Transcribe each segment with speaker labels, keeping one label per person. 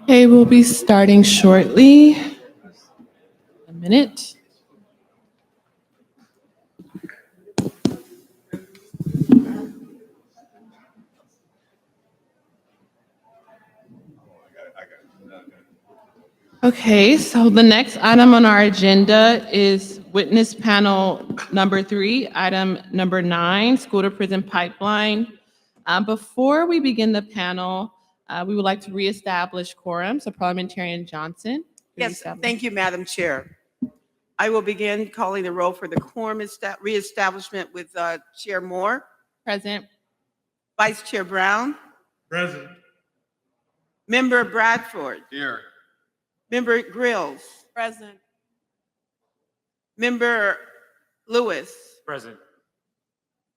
Speaker 1: Okay, we'll be starting shortly. A minute. Okay, so the next item on our agenda is witness panel number 3, item number 9, school to prison pipeline. Before we begin the panel, we would like to reestablish quorum. So Parliamentarian Johnson.
Speaker 2: Yes, thank you, Madam Chair. I will begin calling the roll for the quorum reestablishment with Chair Moore,
Speaker 1: Present.
Speaker 2: Vice Chair Brown,
Speaker 3: Present.
Speaker 2: Member Bradford,
Speaker 3: Here.
Speaker 2: Member Grills,
Speaker 1: Present.
Speaker 2: Member Lewis,
Speaker 3: Present.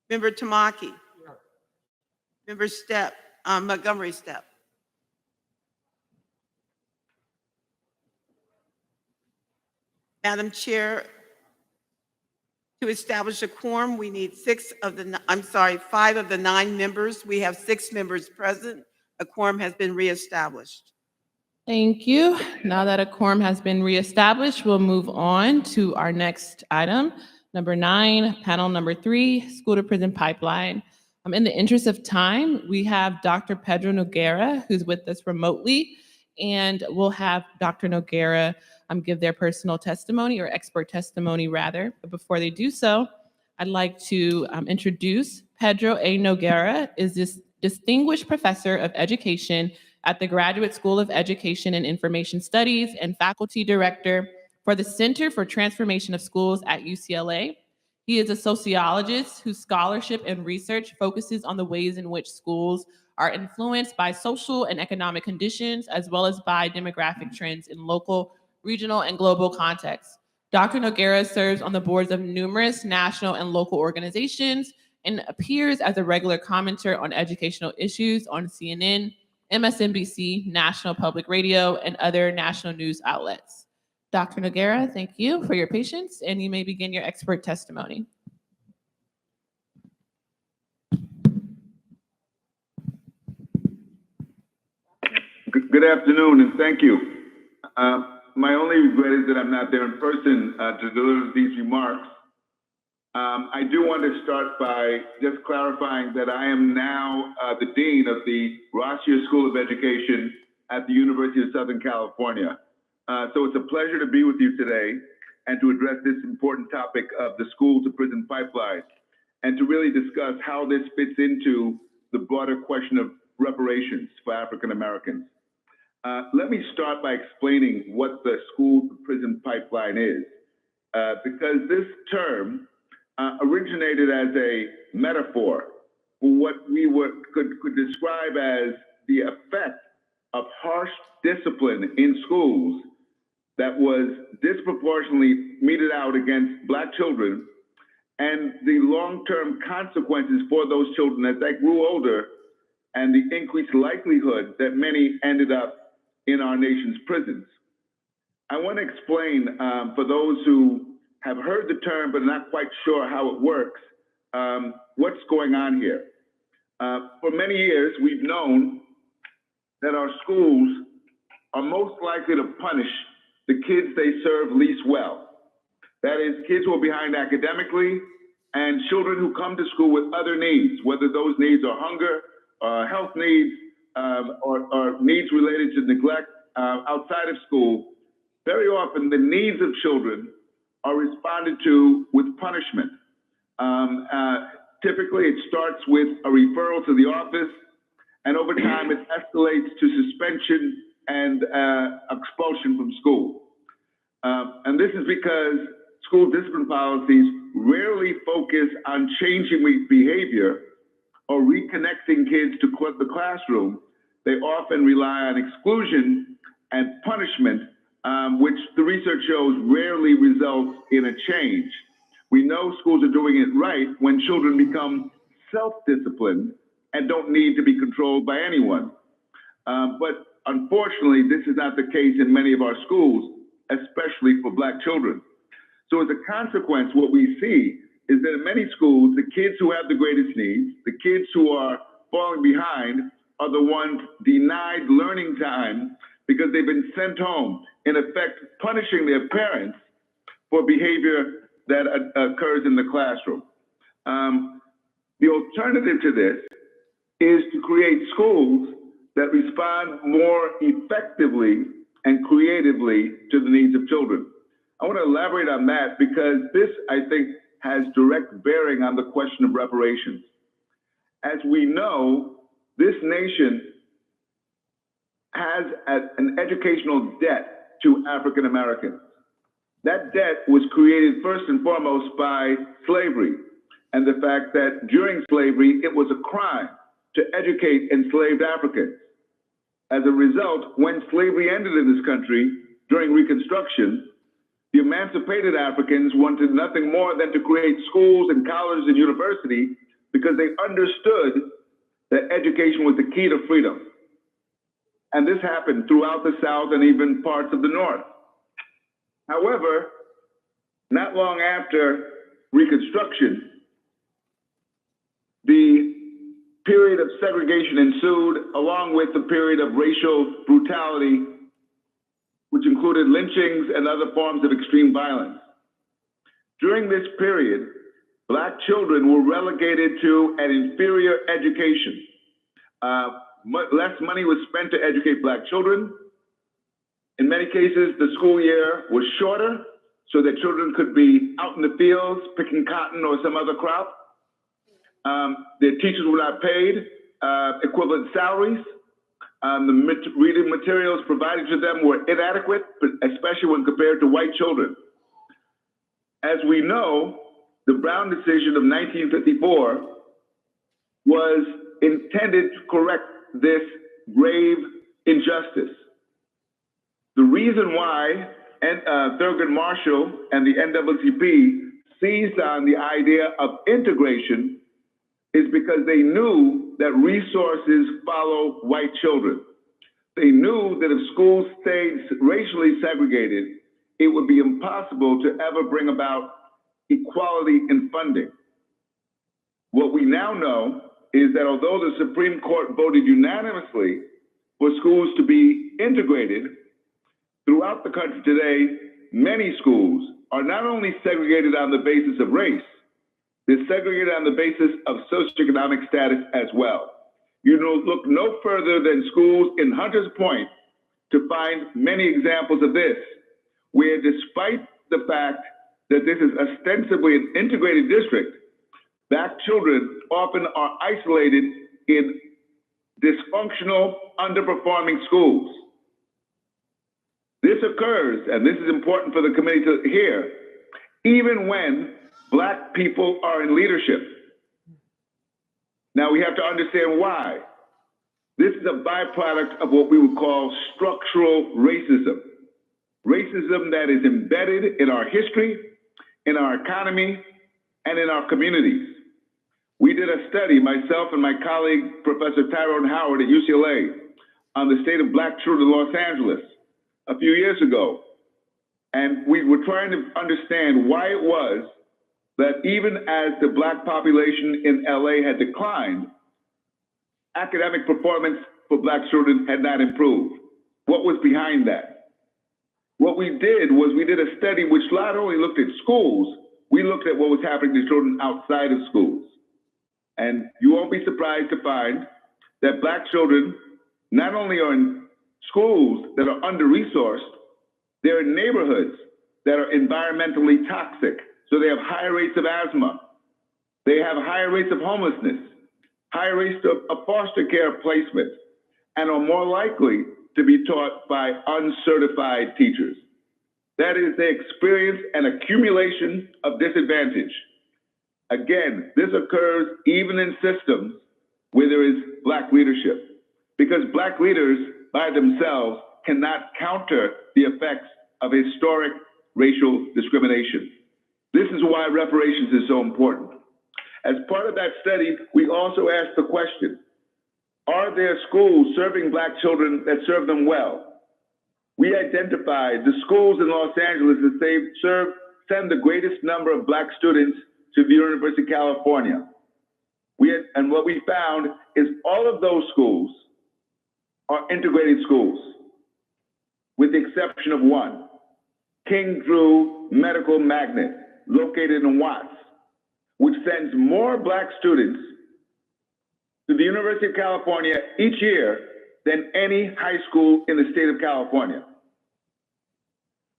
Speaker 2: Member Tamaki, Member Montgomery Stepp. Madam Chair, to establish a quorum, we need 5 of the 9 members. We have 6 members present. A quorum has been reestablished.
Speaker 1: Thank you. Now that a quorum has been reestablished, we'll move on to our next item, number 9, panel number 3, school to prison pipeline. In the interest of time, we have Dr. Pedro Noguera, who's with us remotely, and we'll have Dr. Noguera give their personal testimony, or expert testimony rather. But before they do so, I'd like to introduce Pedro A. Noguera, is this Distinguished Professor of Education at the Graduate School of Education and Information Studies and Faculty Director for the Center for Transformation of Schools at UCLA. He is a sociologist whose scholarship and research focuses on the ways in which schools are influenced by social and economic conditions, as well as by demographic trends in local, regional, and global contexts. Dr. Noguera serves on the boards of numerous national and local organizations and appears as a regular commenter on educational issues on CNN, MSNBC, National Public Radio, and other national news outlets. Dr. Noguera, thank you for your patience, and you may begin your expert testimony.
Speaker 4: Good afternoon, and thank you. My only regret is that I'm not there in person to deliver these remarks. I do want to start by just clarifying that I am now the Dean of the Rossier School of Education at the University of Southern California. So it's a pleasure to be with you today and to address this important topic of the school to prison pipeline, and to really discuss how this fits into the broader question of reparations for African Americans. Let me start by explaining what the school to prison pipeline is, because this term originated as a metaphor for what we could describe as the effect of harsh discipline in schools that was disproportionately meted out against Black children, and the long-term consequences for those children as they grew older, and the increased likelihood that many ended up in our nation's prisons. I want to explain for those who have heard the term but not quite sure how it works, what's going on here. For many years, we've known that our schools are most likely to punish the kids they serve least well. That is, kids who are behind academically and children who come to school with other needs, whether those needs are hunger, health needs, or needs related to neglect outside of school. Very often the needs of children are responded to with punishment. Typically it starts with a referral to the office, and over time it escalates to suspension and expulsion from school. And this is because school discipline policies rarely focus on changing behavior or reconnecting kids to the classroom. They often rely on exclusion and punishment, which the research shows rarely results in a change. We know schools are doing it right when children become self-disciplined and don't need to be controlled by anyone. But unfortunately, this is not the case in many of our schools, especially for Black children. So as a consequence, what we see is that in many schools, the kids who have the greatest needs, the kids who are falling behind, are the ones denied learning time because they've been sent home, in effect, punishing their parents for behavior that occurs in the classroom. The alternative to this is to create schools that respond more effectively and creatively to the needs of children. I want to elaborate on that because this, I think, has direct bearing on the question of reparations. As we know, this nation has an educational debt to African Americans. That debt was created first and foremost by slavery and the fact that during slavery, it was a crime to educate enslaved Africans. As a result, when slavery ended in this country during Reconstruction, the emancipated Africans wanted nothing more than to create schools and colleges and universities because they understood that education was the key to freedom. And this happened throughout the South and even parts of the North. However, not long after Reconstruction, the period of segregation ensued, along with the period of racial brutality, which included lynchings and other forms of extreme violence. During this period, Black children were relegated to an inferior education. Less money was spent to educate Black children. In many cases, the school year was shorter so that children could be out in the fields picking cotton or some other crop. Their teachers were not paid equivalent salaries. The reading materials provided to them were inadequate, especially when compared to white children. As we know, the Brown decision of 1954 was intended to correct this grave injustice. The reason why Thurgood Marshall and the NAACP seized on the idea of integration is because they knew that resources follow white children. They knew that if schools stayed racially segregated, it would be impossible to ever bring about equality in funding. What we now know is that although the Supreme Court voted unanimously for schools to be integrated, throughout the country today, many schools are not only segregated on the basis of race, they're segregated on the basis of socioeconomic status as well. You look no further than schools in Hunters Point to find many examples of this, where despite the fact that this is ostensibly an integrated district, Black children often are isolated in dysfunctional, underperforming schools. This occurs, and this is important for the committee to hear, even when Black people are in leadership. Now we have to understand why. This is a byproduct of what we would call structural racism. Racism that is embedded in our history, in our economy, and in our communities. We did a study, myself and my colleague, Professor Tyrone Howard at UCLA, on the state of Black children in Los Angeles a few years ago. And we were trying to understand why it was that even as the Black population in LA had declined, academic performance for Black children had not improved. What was behind that? What we did was we did a study which not only looked at schools, we looked at what was happening to children outside of schools. And you won't be surprised to find that Black children not only are in schools that are under-resourced, they're in neighborhoods that are environmentally toxic. So they have higher rates of asthma. They have higher rates of homelessness, higher rates of foster care placement, and are more likely to be taught by uncertified teachers. That is, they experience an accumulation of disadvantage. Again, this occurs even in systems where there is Black leadership, because Black leaders by themselves cannot counter the effects of historic racial discrimination. This is why reparations is so important. As part of that study, we also asked the question, are there schools serving Black children that serve them well? We identified the schools in Los Angeles that send the greatest number of Black students to the University of California. And what we found is all of those schools are integrated schools, with the exception of one, King Drew Medical Magnet, located in Watts, which sends more Black students to the University of California each year than any high school in the state of California.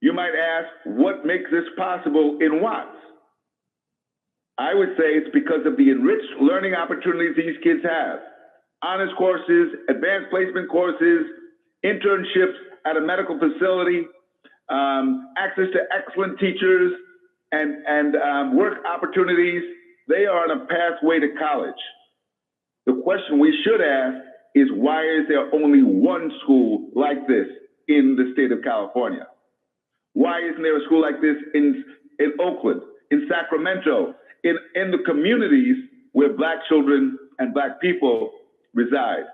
Speaker 4: You might ask, what makes this possible in Watts? I would say it's because of the enriched learning opportunities these kids have. Honors courses, advanced placement courses, internships at a medical facility, access to excellent teachers, and work opportunities. They are on a pathway to college. The question we should ask is, why is there only one school like this in the state of California? Why isn't there a school like this in Oakland, in Sacramento, in the communities where Black children and Black people reside?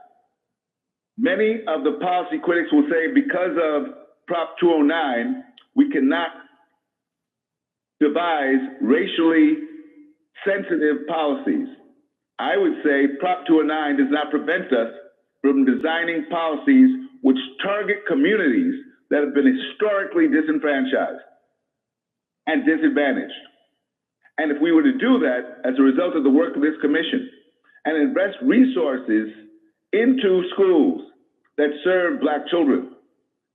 Speaker 4: Many of the policy critics will say, because of Prop 209, we cannot devise racially sensitive policies. I would say Prop 209 does not prevent us from designing policies which target communities that have been historically disenfranchised and disadvantaged. And if we were to do that as a result of the work of this commission and invest resources into schools that serve Black children,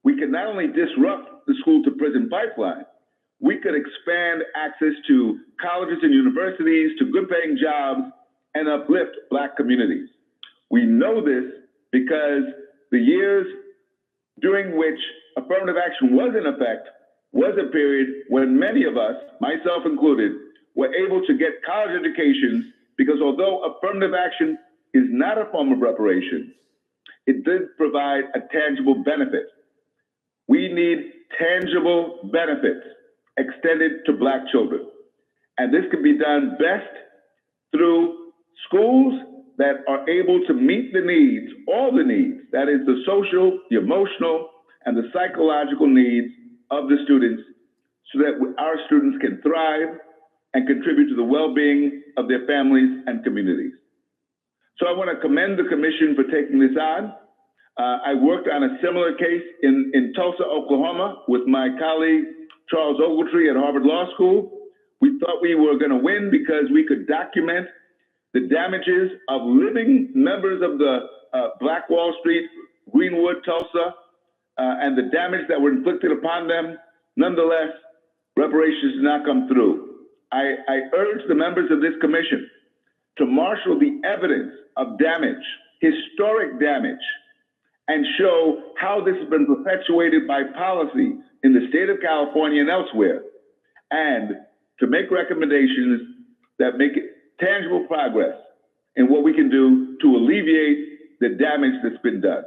Speaker 4: we can not only disrupt the school to prison pipeline, we could expand access to colleges and universities, to good paying jobs, and uplift Black communities. We know this because the years during which affirmative action was in effect was a period when many of us, myself included, were able to get college educations, because although affirmative action is not a form of reparations, it did provide a tangible benefit. We need tangible benefits extended to Black children. And this can be done best through schools that are able to meet the needs, all the needs, that is the social, the emotional, and the psychological needs of the students, so that our students can thrive and contribute to the well-being of their families and communities. So I want to commend the commission for taking this on. I worked on a similar case in Tulsa, Oklahoma, with my colleague, Charles Ogletree at Harvard Law School. We thought we were going to win because we could document the damages of living members of the Black Wall Street, Greenwood, Tulsa, and the damage that were inflicted upon them. Nonetheless, reparations did not come through. I urge the members of this commission to marshal the evidence of damage, historic damage, and show how this has been perpetuated by policy in the state of California and elsewhere, and to make recommendations that make tangible progress in what we can do to alleviate the damage that's been done.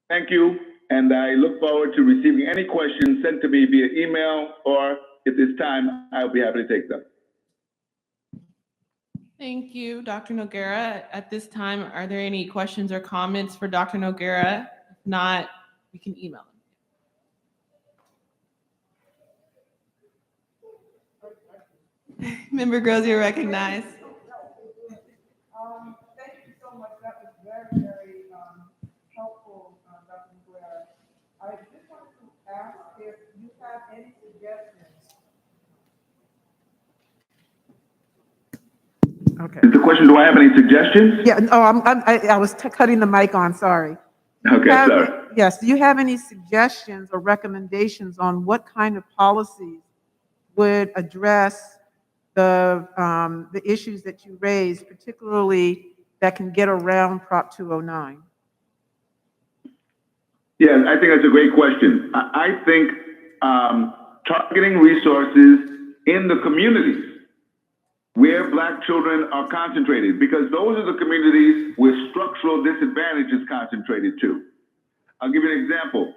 Speaker 4: Thank you, and I look forward to receiving any questions sent to me via email, or if there's time, I'll be happy to take them.
Speaker 1: Thank you, Dr. Noguera. At this time, are there any questions or comments for Dr. Noguera? If not, we can email him. Member Gross, you're recognized.
Speaker 3: Thank you so much. That was very, very helpful, Dr. Noguera. I just wanted to ask if you have any suggestions. Okay.
Speaker 4: Is the question, do I have any suggestions?
Speaker 3: Yeah, no, I was cutting the mic on, sorry.
Speaker 4: Okay, sorry.
Speaker 3: Yes, do you have any suggestions or recommendations on what kind of policies would address the issues that you raised, particularly that can get around Prop 209?
Speaker 4: Yeah, I think that's a great question. I think targeting resources in the communities where Black children are concentrated, because those are the communities where structural disadvantage is concentrated too. I'll give you an example.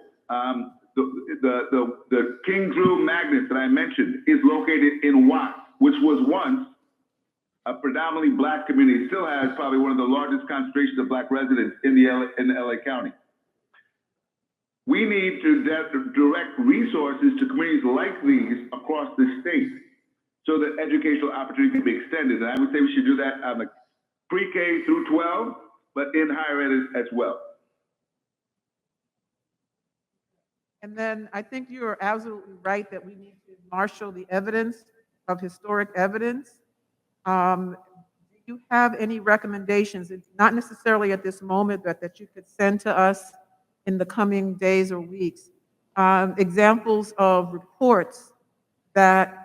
Speaker 4: The King Drew Magnet that I mentioned is located in Watts, which was once a predominantly Black community, still has probably one of the largest concentrations of Black residents in LA County. We need to direct resources to communities like these across the state, so that educational opportunity can be extended. And I would say we should do that on the pre-K through 12, but in higher ed as well.
Speaker 3: And then I think you are absolutely right that we need to marshal the evidence of historic evidence. Do you have any recommendations, it's not necessarily at this moment, but that you could send to us in the coming days or weeks? Examples of reports that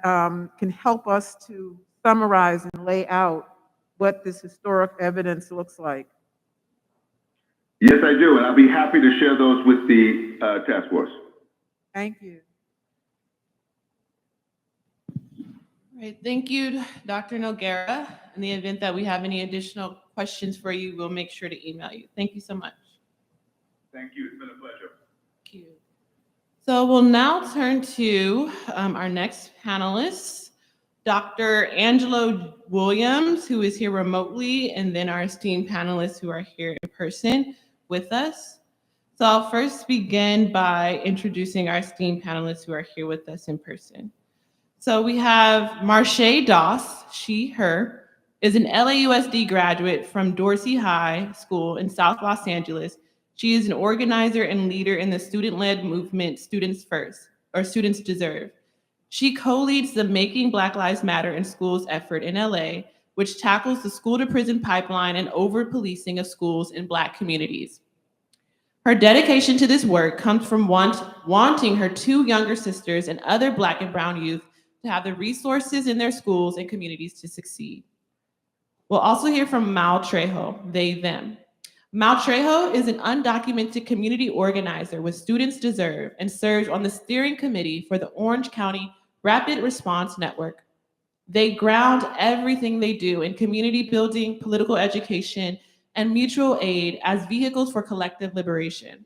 Speaker 3: can help us to summarize and lay out what this historic evidence looks like.
Speaker 4: Yes, I do, and I'll be happy to share those with the task force.
Speaker 3: Thank you.
Speaker 1: All right, thank you, Dr. Noguera. In the event that we have any additional questions for you, we'll make sure to email you. Thank you so much.
Speaker 4: Thank you. It's been a pleasure.
Speaker 1: Thank you. So we'll now turn to our next panelist, Dr. Angelo Williams, who is here remotely, and then our esteemed panelists who are here in person with us. So I'll first begin by introducing our esteemed panelists who are here with us in person. So we have Marche Doss, she, her, is an LAUSD graduate from Dorsey High School in South Los Angeles. She is an organizer and leader in the student-led movement Students First, or Students Deserve. She co-leads the Making Black Lives Matter in Schools effort in LA, which tackles the school-to-prison pipeline and over-policing of schools in Black communities. Her dedication to this work comes from wanting her two younger sisters and other Black and brown youth to have the resources in their schools and communities to succeed. We'll also hear from Mal Trejo, they, them. Mal Trejo is an undocumented community organizer with Students Deserve and serves on the steering committee for the Orange County Rapid Response Network. They ground everything they do in community building, political education, and mutual aid as vehicles for collective liberation.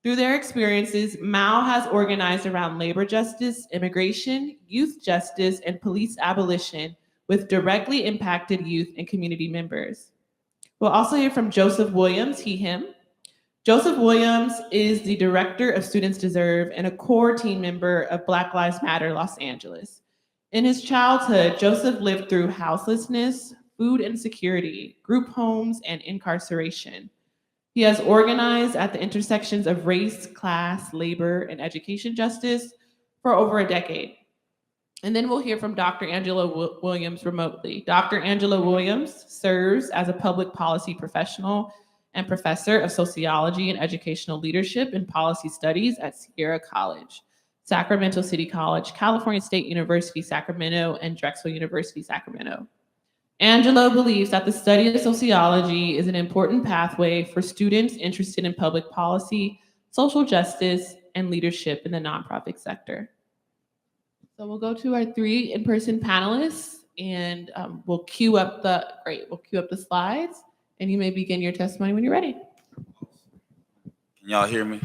Speaker 1: Through their experiences, Mal has organized around labor justice, immigration, youth justice, and police abolition with directly impacted youth and community members. We'll also hear from Joseph Williams, he, him. Joseph Williams is the director of Students Deserve and a core team member of Black Lives Matter Los Angeles. In his childhood, Joseph lived through houselessness, food insecurity, group homes, and incarceration. He has organized at the intersections of race, class, labor, and education justice for over a decade. And then we'll hear from Dr. Angela Williams remotely. Dr. Angela Williams serves as a public policy professional and professor of sociology and educational leadership and policy studies at Sierra College, Sacramento City College, California State University, Sacramento, and Drexel University, Sacramento. Angela believes that the study of sociology is an important pathway for students interested in public policy, social justice, and leadership in the nonprofit sector. So we'll go to our three in-person panelists, and we'll queue up the slides, and you may begin your testimony when you're ready.
Speaker 5: Can y'all hear me?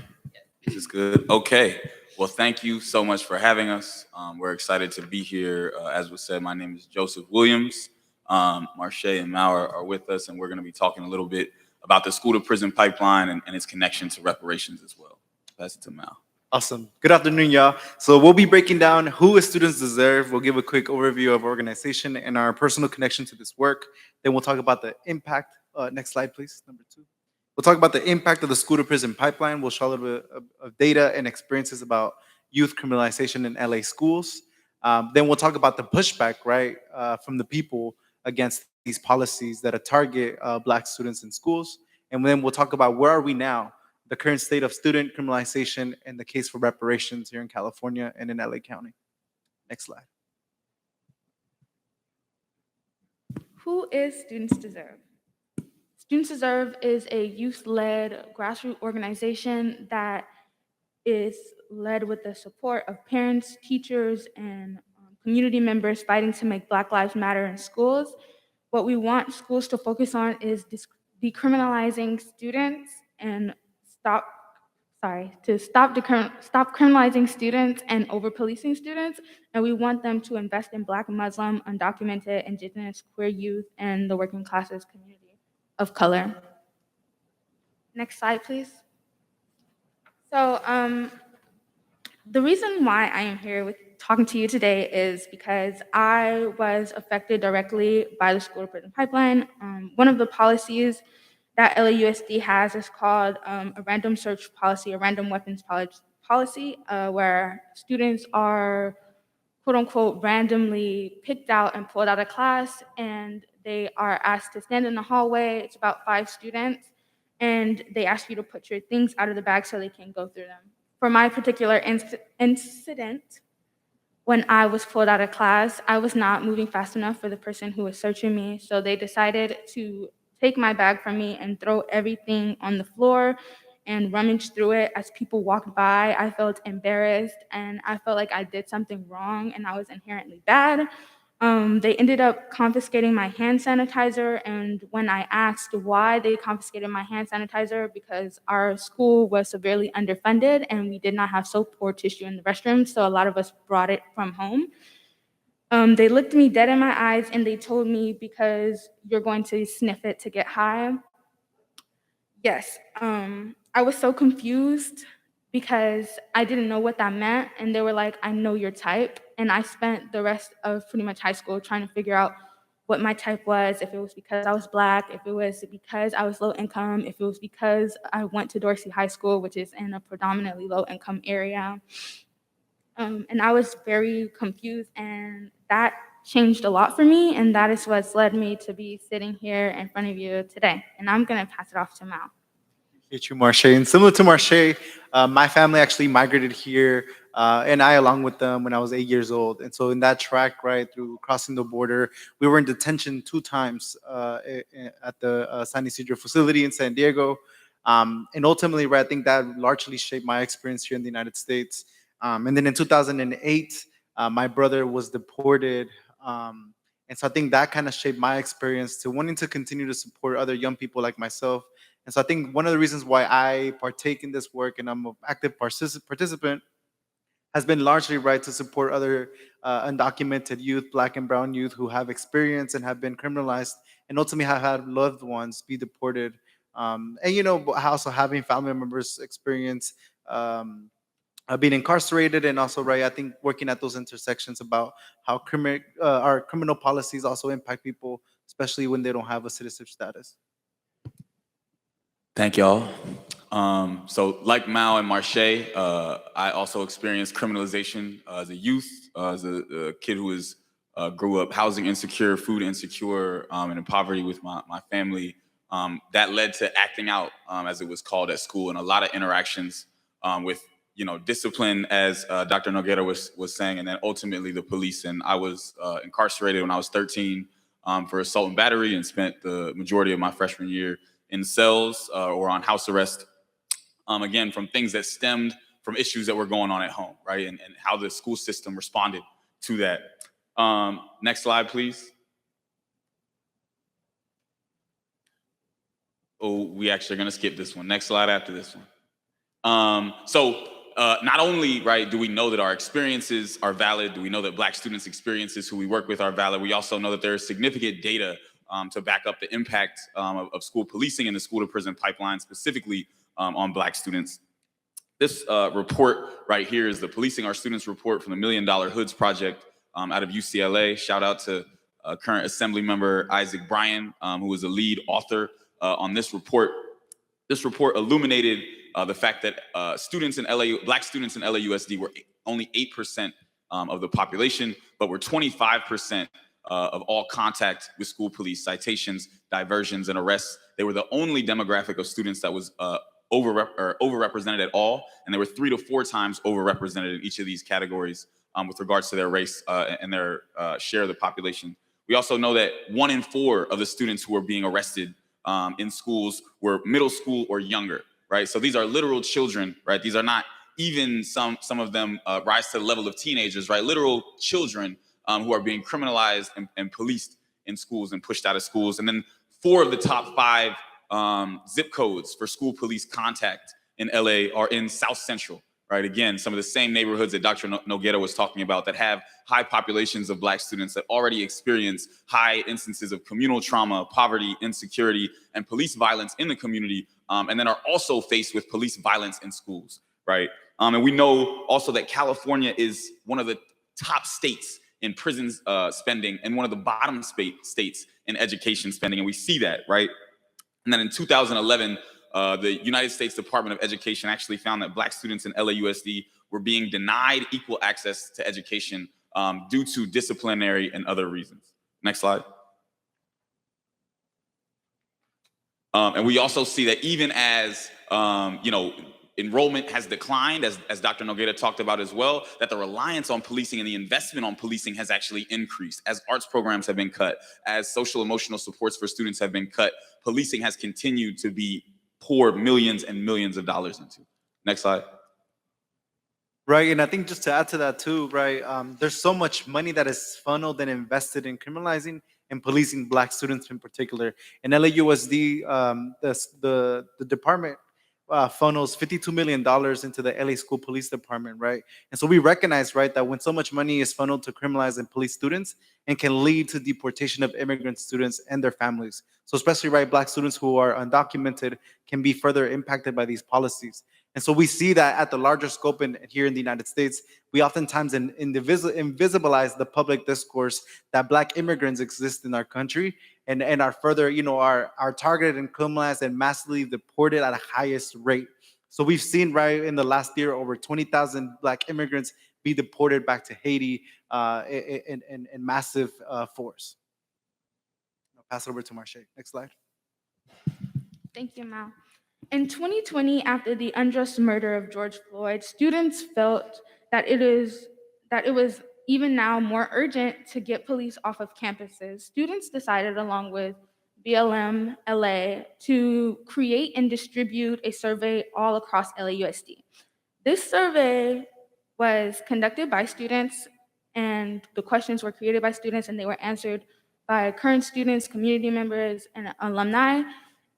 Speaker 5: This is good. Okay. Well, thank you so much for having us. We're excited to be here. As was said, my name is Joseph Williams. Marche and Mal are with us, and we're going to be talking a little bit about the school-to-prison pipeline and its connection to reparations as well. Pass it to Mal.
Speaker 6: Awesome. Good afternoon, y'all. So we'll be breaking down who is Students Deserve. We'll give a quick overview of our organization and our personal connection to this work. Then we'll talk about the impact. Next slide, please, number 2. We'll talk about the impact of the school-to-prison pipeline. We'll show a little bit of data and experiences about youth criminalization in LA schools. Then we'll talk about the pushback, right, from the people against these policies that target Black students in schools. And then we'll talk about where are we now, the current state of student criminalization and the case for reparations here in California and in LA County. Next slide.
Speaker 7: Who is Students Deserve? Students Deserve is a youth-led grassroots organization that is led with the support of parents, teachers, and community members fighting to make Black Lives Matter in schools. What we want schools to focus on is decriminalizing students and stop criminalizing students and over-policing students. And we want them to invest in Black, Muslim, undocumented, Indigenous, queer youth, and the working classes community of color. Next slide, please. So the reason why I am here with talking to you today is because I was affected directly by the school to prison pipeline. One of the policies that LAUSD has is called a random search policy, a random weapons policy, where students are quote unquote randomly picked out and pulled out of class, and they are asked to stand in the hallway. It's about 5 students, and they ask you to put your things out of the bag so they can go through them. For my particular incident, when I was pulled out of class, I was not moving fast enough for the person who was searching me, so they decided to take my bag from me and throw everything on the floor and rummage through it. As people walked by, I felt embarrassed and I felt like I did something wrong and I was inherently bad. They ended up confiscating my hand sanitizer, and when I asked why they confiscated my hand sanitizer, because our school was severely underfunded and we did not have soap or tissue in the restroom, so a lot of us brought it from home. They looked me dead in my eyes and they told me, because you're going to sniff it to get high. Yes, I was so confused because I didn't know what that meant, and they were like, I know your type. And I spent the rest of pretty much high school trying to figure out what my type was, if it was because I was Black, if it was because I was low income, if it was because I went to Dorsey High School, which is in a predominantly low income area. And I was very confused, and that changed a lot for me, and that is what's led me to be sitting here in front of you today. And I'm gonna pass it off to Mal.
Speaker 6: Appreciate you, Marche. And similar to Marche, my family actually migrated here, and I along with them when I was 8 years old. And so in that track, right, through crossing the border, we were in detention 2 times at the San Ysidro facility in San Diego. And ultimately, right, I think that largely shaped my experience here in the United States. And then in 2008, my brother was deported. And so I think that kind of shaped my experience to wanting to continue to support other young people like myself. And so I think one of the reasons why I partake in this work and I'm an active participant has been largely right to support other undocumented youth, Black and brown youth who have experience and have been criminalized and ultimately have had loved ones be deported. And, you know, also having family members experience being incarcerated, and also, right, I think working at those intersections about how our criminal policies also impact people, especially when they don't have a citizenship status.
Speaker 5: Thank y'all. So like Mao and Marche, I also experienced criminalization as a youth, as a kid who grew up housing insecure, food insecure, and in poverty with my family. That led to acting out, as it was called at school, and a lot of interactions with, you know, discipline, as Dr. Noguera was saying, and then ultimately the police. And I was incarcerated when I was 13 for assault and battery, and spent the majority of my freshman year in cells or on house arrest, again, from things that stemmed from issues that were going on at home, right? And how the school system responded to that. Next slide, please. Oh, we actually are gonna skip this one. Next slide after this one. Not only, right, do we know that our experiences are valid, do we know that Black students' experiences who we work with are valid, we also know that there is significant data to back up the impact of school policing and the school to prison pipeline, specifically on Black students. This report right here is the Policing Our Students report from the $1 Million Hoods Project out of UCLA. Shout out to current Assembly Member Isaac Bryan, who was a lead author on this report. This report illuminated the fact that Black students in LAUSD were only 8% of the population, but were 25% of all contact with school police, citations, diversions, and arrests. They were the only demographic of students that was overrepresented at all, and they were 3 to 4 times overrepresented in each of these categories with regards to their race and their share of the population. We also know that 1 in 4 of the students who were being arrested in schools were middle school or younger, right? So these are literal children, right? These are not even some of them rise to the level of teenagers, right? Literal children who are being criminalized and policed in schools and pushed out of schools. And then 4 of the top 5 zip codes for school police contact in LA are in South Central, right? Again, some of the same neighborhoods that Dr. Noguera was talking about that have high populations of Black students that already experience high instances of communal trauma, poverty, insecurity, and police violence in the community, and then are also faced with police violence in schools, right? And we know also that California is one of the top states in prisons spending and one of the bottom states in education spending. And we see that, right? And then in 2011, the United States Department of Education actually found that Black students in LAUSD were being denied equal access to education due to disciplinary and other reasons. Next slide. And we also see that even as, enrollment has declined, as Dr. Nogueira talked about as well, that the reliance on policing and the investment on policing has actually increased. As arts programs have been cut, as social emotional supports for students have been cut, policing has continued to be poured millions and millions of dollars into. Next slide.
Speaker 6: Right, and I think just to add to that too, right, there's so much money that is funneled and invested in criminalizing and policing Black students in particular. In LAUSD, the department funnels $52 million into the LA School Police Department, right? And so we recognize, right, that when so much money is funneled to criminalize and police students, and can lead to deportation of immigrant students and their families. So especially, right, Black students who are undocumented can be further impacted by these policies. And so we see that at the larger scope here in the United States, we oftentimes invisibilize the public discourse that Black immigrants exist in our country and are further, are targeted and criminalized and massively deported at a highest rate. So we've seen, right, in the last year, over 20,000 Black immigrants be deported back to Haiti in massive force. I'll pass it over to Marche. Next slide.
Speaker 7: Thank you, Mal. In 2020, after the unjust murder of George Floyd, students felt that it was even now more urgent to get police off of campuses. Students decided, along with BLM LA, to create and distribute a survey all across LAUSD. This survey was conducted by students, and the questions were created by students, and they were answered by current students, community members, and alumni.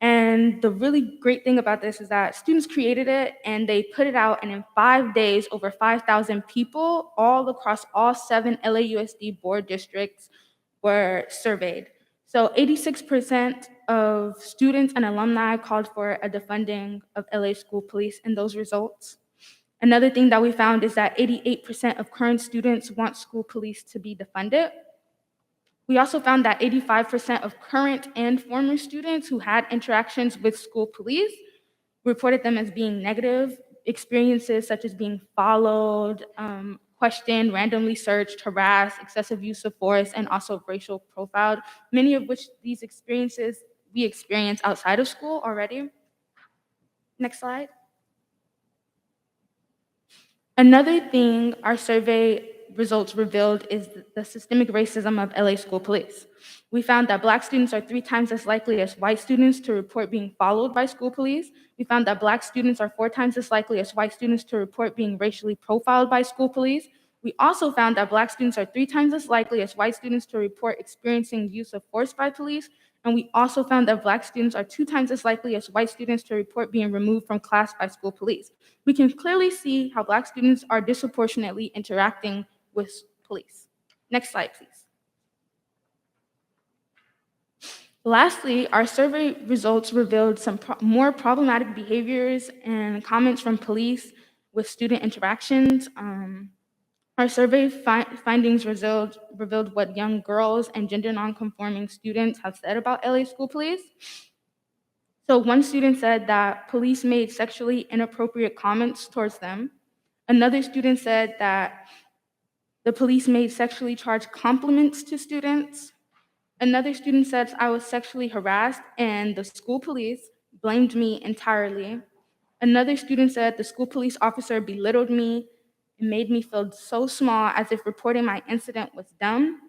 Speaker 7: And the really great thing about this is that students created it and they put it out, and in 5 days, over 5,000 people all across all 7 LAUSD board districts were surveyed. So 86% of students and alumni called for a defunding of LA School Police in those results. Another thing that we found is that 88% of current students want school police to be defunded. We also found that 85% of current and former students who had interactions with school police reported them as being negative experiences, such as being followed, questioned, randomly searched, harassed, excessive use of force, and also racial profiled, many of which these experiences we experience outside of school already. Next slide. Another thing our survey results revealed is the systemic racism of LA School Police. We found that Black students are 3 times as likely as white students to report being followed by school police. We found that Black students are 4 times as likely as white students to report being racially profiled by school police. We also found that Black students are 3 times as likely as white students to report experiencing use of force by police. And we also found that Black students are 2 times as likely as white students to report being removed from class by school police. We can clearly see how Black students are disproportionately interacting with police. Next slide, please. Lastly, our survey results revealed some more problematic behaviors and comments from police with student interactions. Our survey findings revealed what young girls and gender nonconforming students have said about LA School Police. So one student said that police made sexually inappropriate comments towards them. Another student said that the police made sexually charged compliments to students. Another student said I was sexually harassed and the school police blamed me entirely. Another student said the school police officer belittled me and made me feel so small, as if reporting my incident was dumb.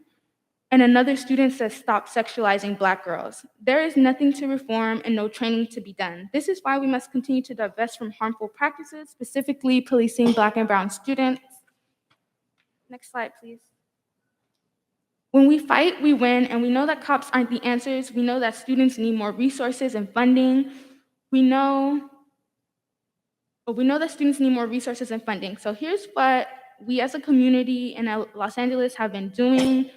Speaker 7: And another student says stop sexualizing Black girls. There is nothing to reform and no training to be done. This is why we must continue to divest from harmful practices, specifically policing Black and brown students. Next slide, please. When we fight, we win, and we know that cops aren't the answers. We know that students need more resources and funding. We know that students need more resources and funding. So here's what we as a community in Los Angeles have been doing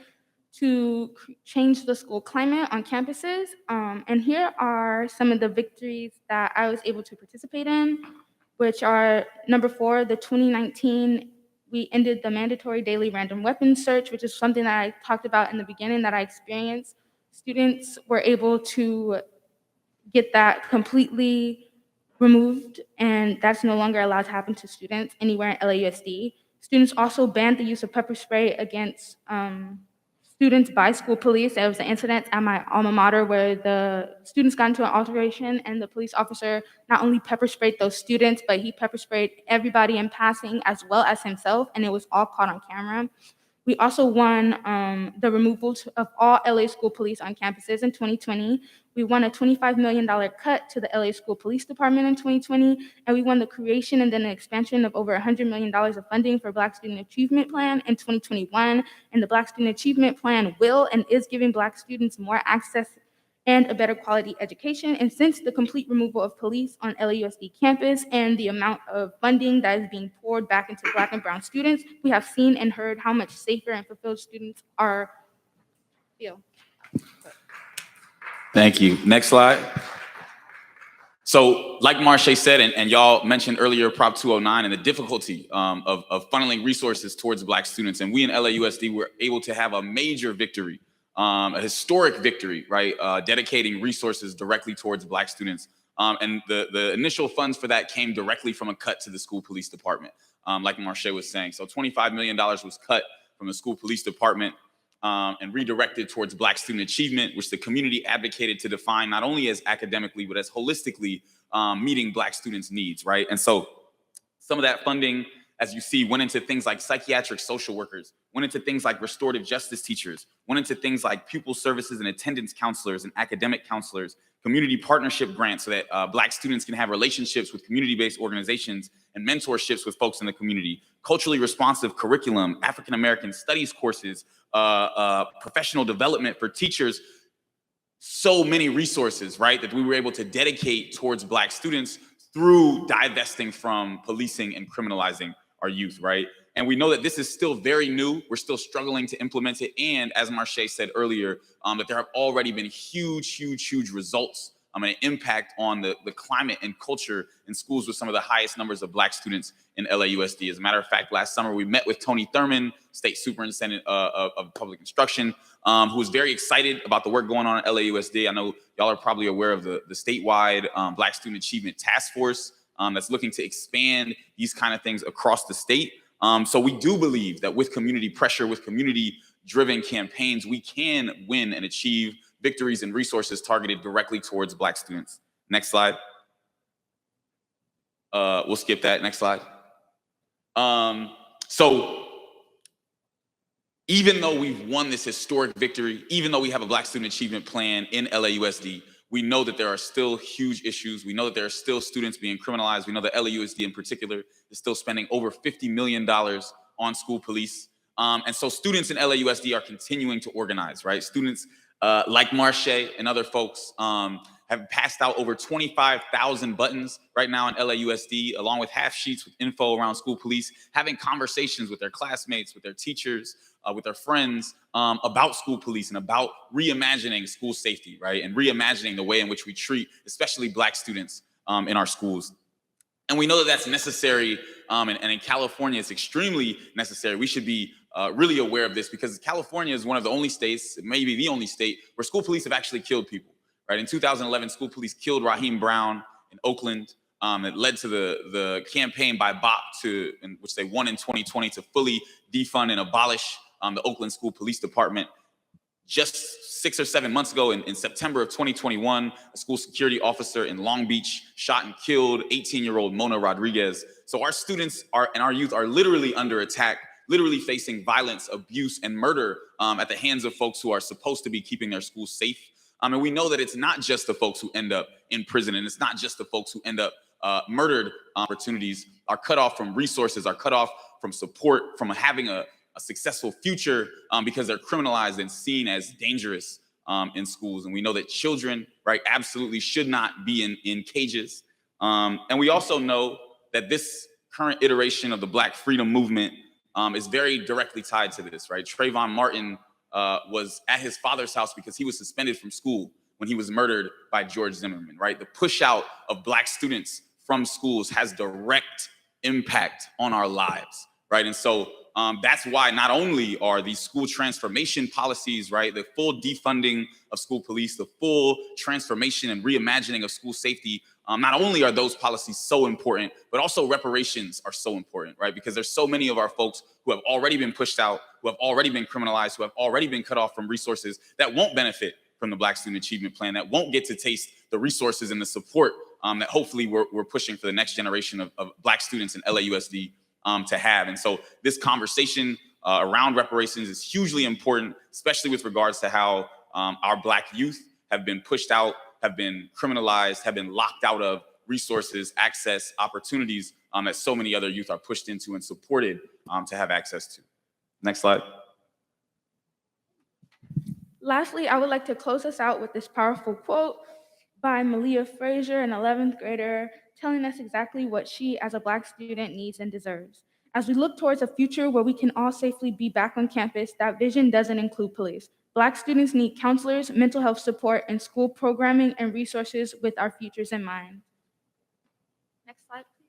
Speaker 7: to change the school climate on campuses. And here are some of the victories that I was able to participate in, which are number 4, the 2019 We ended the mandatory daily random weapons search, which is something that I talked about in the beginning that I experienced. Students were able to get that completely removed, and that's no longer allowed to happen to students anywhere in LAUSD. Students also banned the use of pepper spray against students by school police. There was an incident at my alma mater where the students got into an altercation and the police officer not only pepper sprayed those students, but he pepper sprayed everybody in passing as well as himself, and it was all caught on camera. We also won the removal of all LA school police on campuses in 2020. We won a $25 million cut to the LA School Police Department in 2020, and we won the creation and then the expansion of over $100 million of funding for Black Student Achievement Plan in 2021. And the Black Student Achievement Plan will and is giving Black students more access and a better quality education. And since the complete removal of police on LAUSD campus and the amount of funding that is being poured back into Black and brown students, we have seen and heard how much safer and fulfilled students feel.
Speaker 5: Thank you. Next slide. So like Marche said, and y'all mentioned earlier, Prop 209 and the difficulty of funneling resources towards Black students. And we in LAUSD were able to have a major victory, a historic victory, right? Dedicating resources directly towards Black students. And the initial funds for that came directly from a cut to the school police department, like Marche was saying. So $25 million was cut from the school police department and redirected towards Black student achievement, which the community advocated to define not only as academically, but as holistically meeting Black students' needs, right? And so some of that funding, as you see, went into things like psychiatric social workers, went into things like restorative justice teachers, went into things like pupil services and attendance counselors and academic counselors, community partnership grants so that Black students can have relationships with community-based organizations and mentorships with folks in the community, culturally responsive curriculum, African-American studies courses, professional development for teachers, so many resources, right, that we were able to dedicate towards Black students through divesting from policing and criminalizing our youth, right? And we know that this is still very new. We're still struggling to implement it. And as Marche said earlier, that there have already been huge results and an impact on the climate and culture in schools with some of the highest numbers of Black students in LAUSD. As a matter of fact, last summer we met with Tony Thurman, State Superintendent of Public Instruction, who was very excited about the work going on at LAUSD. I know y'all are probably aware of the statewide Black Student Achievement Task Force that's looking to expand these kind of things across the state. So we do believe that with community pressure, with community-driven campaigns, we can win and achieve victories and resources targeted directly towards Black students. Next slide. We'll skip that. Next slide. So even though we've won this historic victory, even though we have a Black Student Achievement Plan in LAUSD, we know that there are still huge issues. We know that there are still students being criminalized. We know that LAUSD in particular is still spending over $50 million on school police. And so students in LAUSD are continuing to organize, right? Students like Marche and other folks have passed out over 25,000 buttons right now in LAUSD, along with half sheets with info around school police, having conversations with their classmates, with their teachers, with their friends about school police and about reimagining school safety, right? And reimagining the way in which we treat, especially Black students in our schools. And we know that that's necessary, and in California, it's extremely necessary. We should be really aware of this because California is one of the only states, maybe the only state, where school police have actually killed people, right? In 2011, school police killed Raheem Brown in Oakland. It led to the campaign by BOP, which they won in 2020, to fully defund and abolish the Oakland School Police Department. Just 6 or 7 months ago, in September of 2021, a school security officer in Long Beach shot and killed 18-year-old Mona Rodriguez. So our students and our youth are literally under attack, literally facing violence, abuse, and murder at the hands of folks who are supposed to be keeping their schools safe. And we know that it's not just the folks who end up in prison, and it's not just the folks who end up murdered. Opportunities are cut off from resources, are cut off from support, from having a successful future because they're criminalized and seen as dangerous in schools. And we know that children, right, absolutely should not be in cages. And we also know that this current iteration of the Black Freedom Movement is very directly tied to this, right? Trayvon Martin was at his father's house because he was suspended from school when he was murdered by George Zimmerman, right? The push out of Black students from schools has direct impact on our lives, right? And so that's why not only are these school transformation policies, right, the full defunding of school police, the full transformation and reimagining of school safety, not only are those policies so important, but also reparations are so important, right? Because there's so many of our folks who have already been pushed out, who have already been criminalized, who have already been cut off from resources that won't benefit from the Black Student Achievement Plan, that won't get to taste the resources and the support that hopefully we're pushing for the next generation of Black students in LAUSD to have. And so this conversation around reparations is hugely important, especially with regards to how our Black youth have been pushed out, have been criminalized, have been locked out of resources, access, opportunities that so many other youth are pushed into and supported to have access to. Next slide.
Speaker 7: Lastly, I would like to close us out with this powerful quote by Malia Frazier, an 11th grader, telling us exactly what she as a Black student needs and deserves. As we look towards a future where we can all safely be back on campus, that vision doesn't include police. Black students need counselors, mental health support, and school programming and resources with our futures in mind. Next slide, please.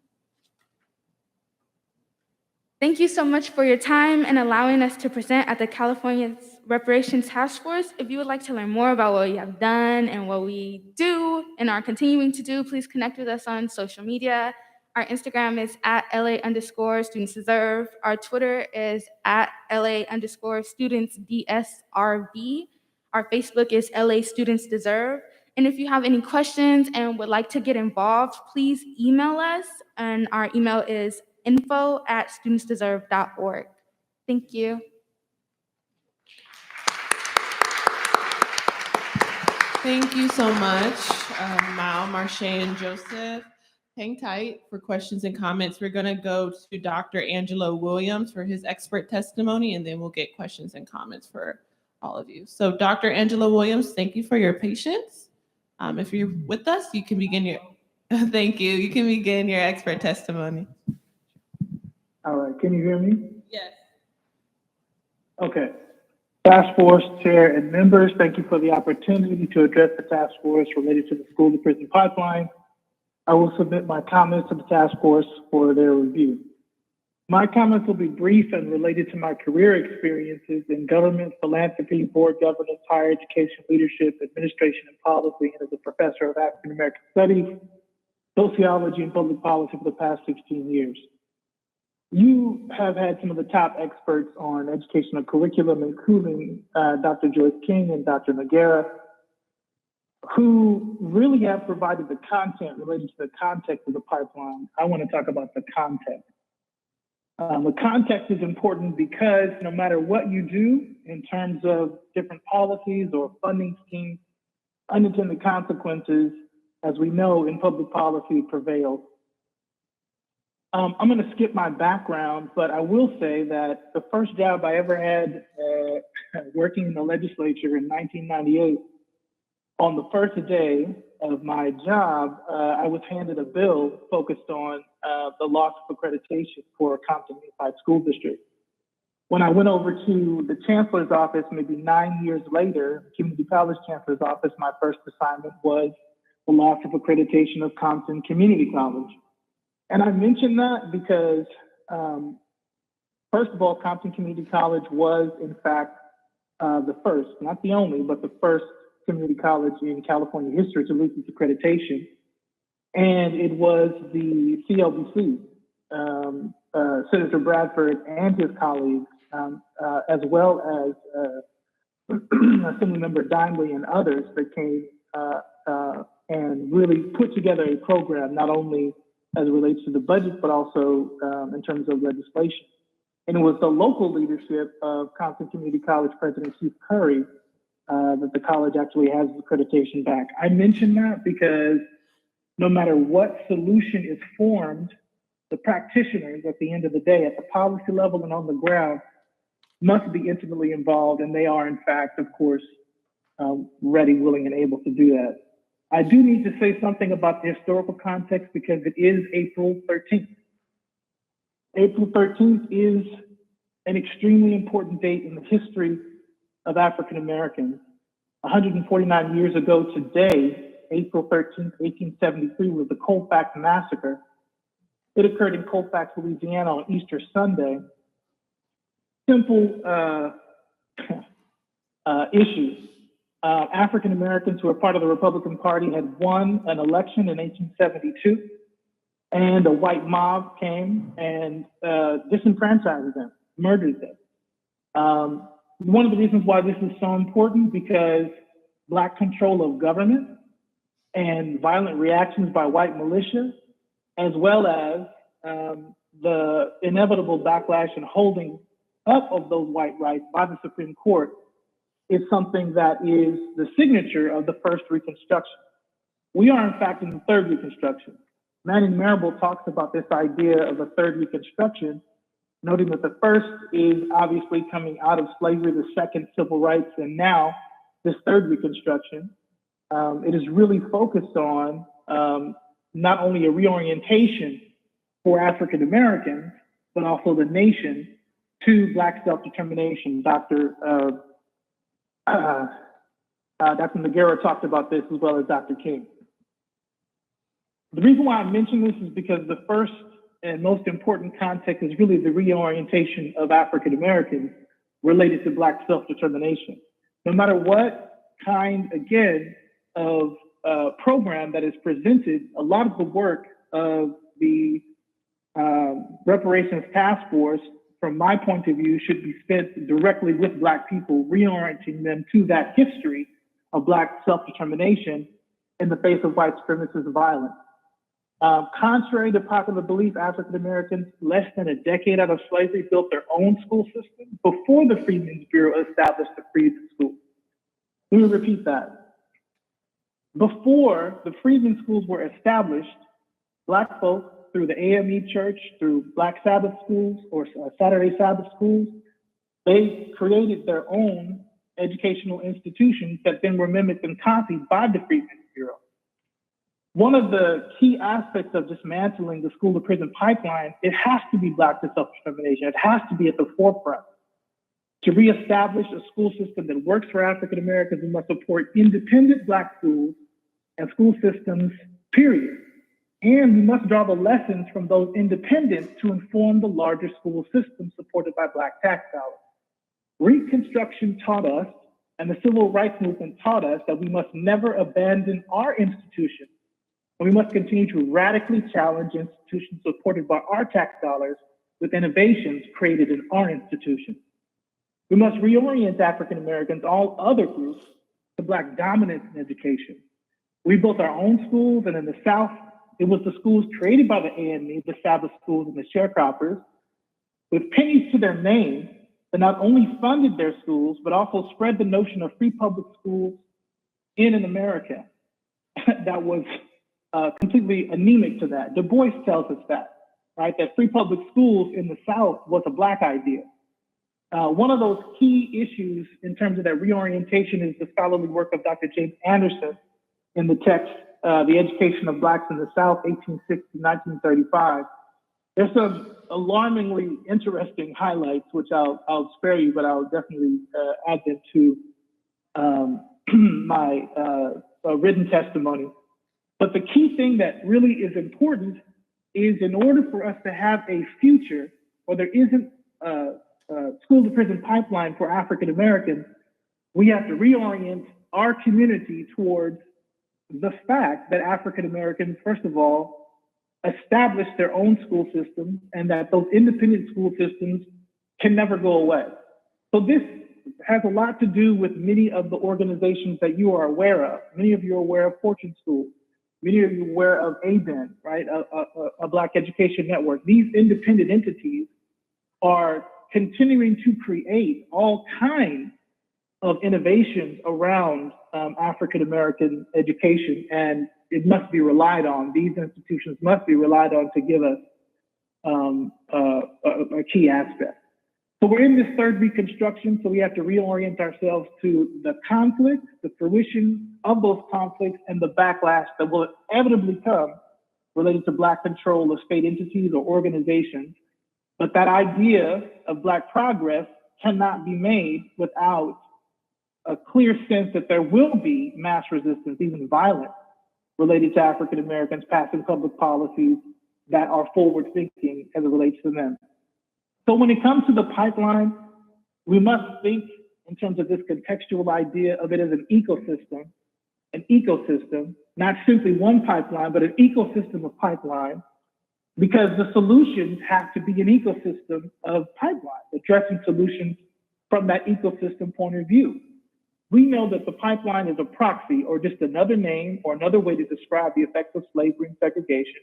Speaker 7: Thank you so much for your time and allowing us to present at the California Reparations Task Force. If you would like to learn more about what we have done and what we do and are continuing to do, please connect with us on social media. Our Instagram is at LA_Students Deserve. Our Twitter is at LA_StudentsDSRB. Our Facebook is LA Students Deserve. And if you have any questions and would like to get involved, please email us. And our email is info@studentsdeserve.org. Thank you.
Speaker 1: Thank you so much, Mal, Marche, and Joseph. Hang tight for questions and comments. We're going to go to Dr. Angelo Williams for his expert testimony, and then we'll get questions and comments for all of you. So Dr. Angelo Williams, thank you for your patience. If you're with us, you can begin your, thank you. You can begin your expert testimony.
Speaker 8: All right, can you hear me?
Speaker 1: Yes.
Speaker 8: Okay. Task Force Chair and members, thank you for the opportunity to address the task force related to the school to prison pipeline. I will submit my comments to the task force for their review. My comments will be brief and related to my career experiences in government, philanthropy, board governance, higher education, leadership, administration, and policy, and as a professor of African American Studies, sociology, and public policy for the past 16 years. You have had some of the top experts on educational curriculum, including Dr. Joyce King and Dr. Noguera, who really have provided the content related to the context of the pipeline. I want to talk about the context. The context is important because no matter what you do in terms of different policies or funding schemes, unintended consequences, as we know in public policy, prevail. I'm going to skip my background, but I will say that the first job I ever had working in the legislature in 1998, on the first day of my job, I was handed a bill focused on the loss of accreditation for Compton Unified School District. When I went over to the chancellor's office, maybe 9 years later, community college chancellor's office, my first assignment was the loss of accreditation of Compton Community College. And I mention that because, first of all, Compton Community College was, in fact, the first, not the only, but the first community college in California history to lose its accreditation. And it was the CLBC, Senator Bradford and his colleagues, as well as Assemblymember Dimely and others that came and really put together a program, not only as it relates to the budget, but also in terms of legislation. And it was the local leadership of Compton Community College President Keith Curry that the college actually has accreditation back. I mention that because no matter what solution is formed, the practitioners at the end of the day, at the policy level and on the ground, must be intimately involved, and they are, in fact, of course, ready, willing, and able to do that. I do need to say something about the historical context because it is April 13th. April 13th is an extremely important date in the history of African Americans. 149 years ago today, April 13th, 1873, was the Colfax Massacre. It occurred in Colfax, Louisiana on Easter Sunday. Simple issues. African Americans who were part of the Republican Party had won an election in 1872, and a white mob came and disenfranchised them, murdered them. One of the reasons why this is so important, because Black control of government and violent reactions by white militia, as well as the inevitable backlash and holding up of those white rights by the Supreme Court, is something that is the signature of the first Reconstruction. We are, in fact, in the third Reconstruction. Manning Marable talks about this idea of a third Reconstruction, noting that the first is obviously coming out of slavery, the second civil rights, and now this third Reconstruction. It is really focused on not only a reorientation for African Americans, but also the nation to Black self-determination. Dr. Noguera talked about this, as well as Dr. King. The reason why I mention this is because the first and most important context is really the reorientation of African Americans related to Black self-determination. No matter what kind, again, of program that is presented, a lot of the work of the Reparations Task Force, from my point of view, should be spent directly with Black people, reorienting them to that history of Black self-determination in the face of white supremacist violence. Contrary to popular belief, African Americans, less than a decade out of slavery, built their own school system before the Freedmen's Bureau established the Freedmen's School. Let me repeat that. Before the Freedmen's Schools were established, Black folk, through the AME Church, through Black Sabbath schools or Saturday Sabbath schools, they created their own educational institutions that then were mimicked and copied by the Freedmen's Bureau. One of the key aspects of dismantling the school to prison pipeline, it has to be Black self-determination. It has to be at the forefront. To reestablish a school system that works for African Americans, we must support independent Black schools and school systems, period. And we must draw the lessons from those independents to inform the larger school system supported by Black tax dollars. Reconstruction taught us, and the Civil Rights Movement taught us, that we must never abandon our institutions. And we must continue to radically challenge institutions supported by our tax dollars with innovations created in our institutions. We must reorient African Americans, all other groups, to Black dominance in education. We built our own schools, and in the South, it was the schools created by the AME, the Sabbath schools and the sharecroppers, with pennies to their name, that not only funded their schools, but also spread the notion of free public schools in America. That was completely anemic to that. Du Bois tells us that, right? That free public schools in the South was a Black idea. One of those key issues in terms of that reorientation is the scholarly work of Dr. James Anderson in the text, The Education of Blacks in the South, 1860-1935. There's some alarmingly interesting highlights, which I'll spare you, but I'll definitely add them to my written testimony. But the key thing that really is important is, in order for us to have a future where there isn't a school to prison pipeline for African Americans, we have to reorient our community towards the fact that African Americans, first of all, established their own school systems, and that those independent school systems can never go away. So this has a lot to do with many of the organizations that you are aware of. Many of you are aware of Fortune School. Many of you are aware of ABEN, right? A Black Education Network. These independent entities are continuing to create all kinds of innovations around African American education, and it must be relied on. These institutions must be relied on to give us a key aspect. So we're in this third Reconstruction, so we have to reorient ourselves to the conflicts, the fruition of those conflicts, and the backlash that will inevitably come related to Black control of state entities or organizations. But that idea of Black progress cannot be made without a clear sense that there will be mass resistance, even violence, related to African Americans passing public policies that are forward thinking as it relates to them. So when it comes to the pipeline, we must think in terms of this contextual idea of it as an ecosystem, not simply one pipeline, but an ecosystem of pipelines, because the solutions have to be an ecosystem of pipelines, addressing solutions from that ecosystem point of view. We know that the pipeline is a proxy or just another name or another way to describe the effects of slavery and segregation.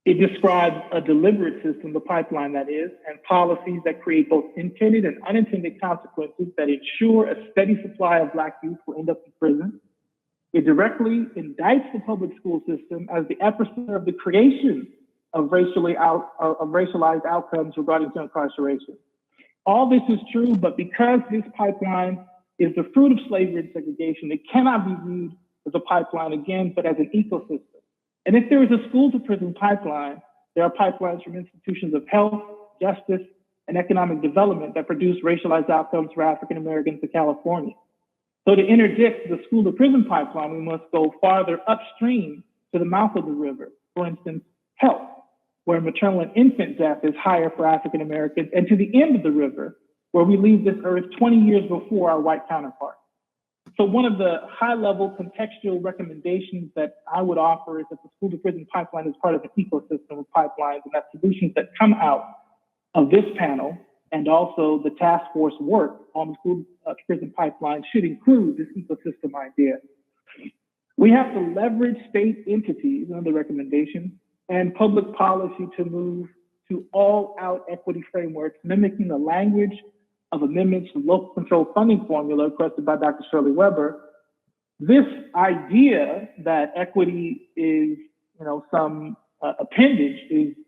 Speaker 8: It describes a deliberate system, the pipeline that is, and policies that create both intended and unintended consequences that ensure a steady supply of Black youth will end up in prison. It directly indicts the public school system as the epicenter of the creation of racialized outcomes regarding to incarceration. All this is true, but because this pipeline is the fruit of slavery and segregation, it cannot be viewed as a pipeline again, but as an ecosystem. And if there is a school to prison pipeline, there are pipelines from institutions of health, justice, and economic development that produce racialized outcomes for African Americans in California. So to interdict the school to prison pipeline, we must go farther upstream to the mouth of the river. For instance, health, where maternal and infant death is higher for African Americans, and to the end of the river, where we leave this earth 20 years before our white counterparts. So one of the high-level contextual recommendations that I would offer is that the school to prison pipeline is part of an ecosystem of pipelines, and that solutions that come out of this panel and also the task force work on the school to prison pipeline should include this ecosystem idea. We have to leverage state entities, another recommendation, and public policy to move to all-out equity frameworks, mimicking the language of amendments to local control funding formula requested by Dr. Shirley Weber. This idea that equity is, some appendage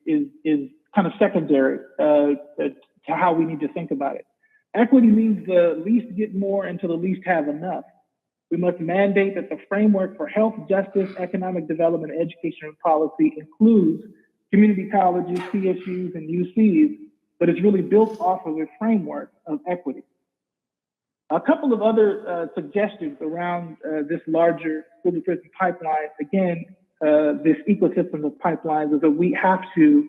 Speaker 8: is kind of secondary to how we need to think about it. Equity means the least get more until the least have enough. We must mandate that the framework for health, justice, economic development, and education policy includes community colleges, CSUs, and UCs, but it's really built off of a framework of equity. A couple of other suggestions around this larger school to prison pipeline, again, this ecosystem of pipelines, is that we have to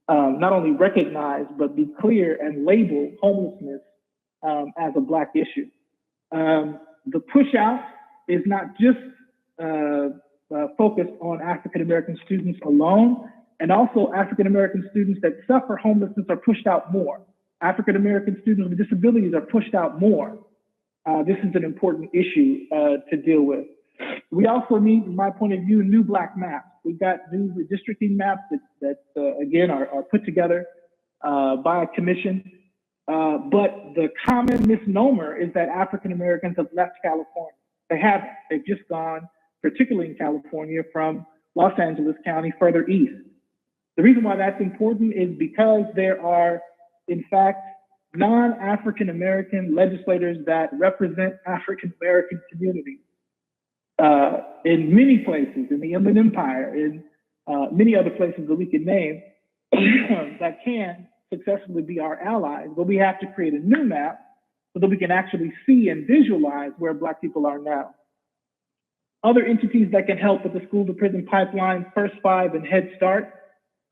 Speaker 8: not only recognize, but be clear and label homelessness as a Black issue. The push out is not just focused on African American students alone, and also African American students that suffer homelessness are pushed out more. African American students with disabilities are pushed out more. This is an important issue to deal with. We also need, from my point of view, new Black maps. We've got new redistricting maps that again, are put together by a commission. But the common misnomer is that African Americans have left California. They haven't. They've just gone, particularly in California, from Los Angeles County further east. The reason why that's important is because there are, in fact, non-African American legislators that represent African American communities in many places, in the Inland Empire, in many other places that we can name, that can successfully be our allies. But we have to create a new map so that we can actually see and visualize where Black people are now. Other entities that can help with the school to prison pipeline, First Five and Head Start.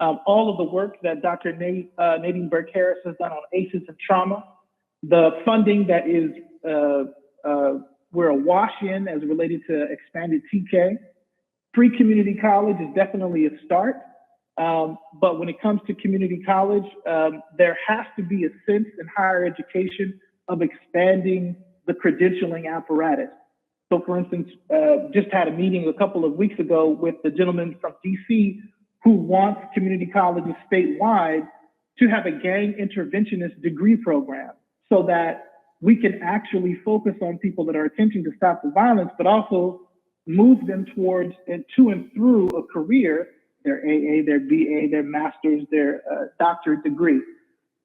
Speaker 8: All of the work that Dr. Nadine Burke-Harris has done on ACEs and trauma, the funding that is, we're awash in as related to expanded TK. Free community college is definitely a start. But when it comes to community college, there has to be a sense in higher education of expanding the credentialing apparatus. So for instance, just had a meeting a couple of weeks ago with the gentleman from DC who wants community colleges statewide to have a gang interventionist degree program so that we can actually focus on people that are attempting to stop the violence, but also move them towards and to and through a career, their AA, their BA, their master's, their doctorate degree.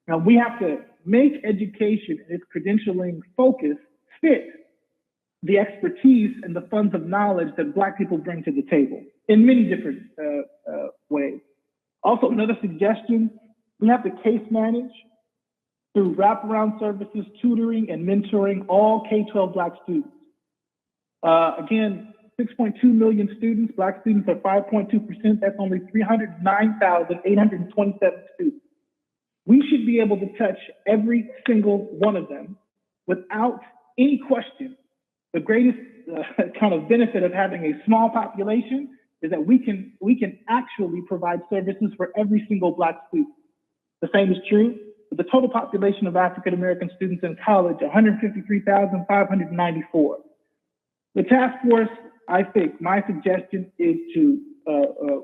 Speaker 8: Now we have to make education and its credentialing focus fit the expertise and the funds of knowledge that Black people bring to the table in many different ways. Also, another suggestion, we have to case manage through wraparound services, tutoring, and mentoring all K-12 Black students. Again, 6.2 million students. Black students are 5.2%. That's only 309,827 students. We should be able to touch every single one of them without any question. The greatest kind of benefit of having a small population is that we can actually provide services for every single Black student. The same is true for the total population of African American students in college, 153,594. The task force, I think, my suggestion is